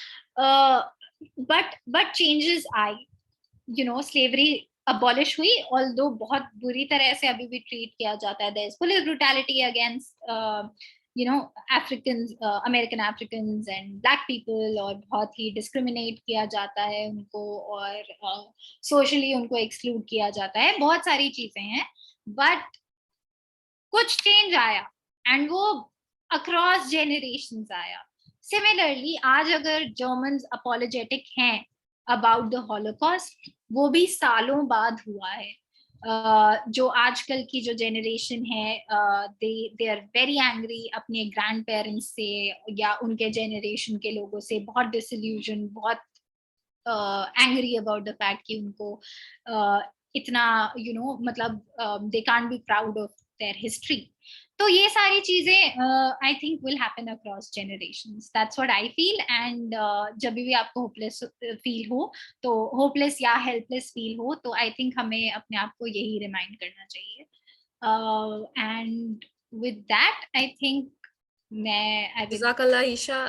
बट चेंजेस आए, यू नो, स्लेवरी अबॉलिश हुई, ऑल्दो बहुत बुरी तरह से अभी भी ट्रीट किया जाता है. There is police brutality against you know Africans, American Africans and black people, और बहुत ही डिस्क्रिमिनेट किया जाता है उनको, और सोशली उनको एक्सक्लूड किया जाता है. बहुत सारी चीजें हैं, बट कुछ चेंज आया, एंड वो अक्रॉस जेनरेशंस आया. सिमिलरली आज अगर जर्मन्स अपोलोजेटिक हैं अबाउट द हॉलोकॉस्ट, वो भी सालों बाद हुआ है. जो आजकल की जो जेनरेशन है, दे आर वेरी एंग्री अपने ग्रैंड पेरेंट्स से या उनके जेनरेशन के लोगों से, बहुत डिसइल्यूजन, बहुत एंग्री अबाउट द फैक्ट कि उनको इतना मतलब they can't be proud of their history. तो ये सारी चीजें I think will happen across generations. That's what I feel. And जब भी आपको होपलेस फील हो, तो होपलेस या हेल्पलेस फील हो, तो आई थिंक हमें अपने आप को यही रिमाइंड करना चाहिए. And with that I think मैं जज़ाकल्लाह ईशा,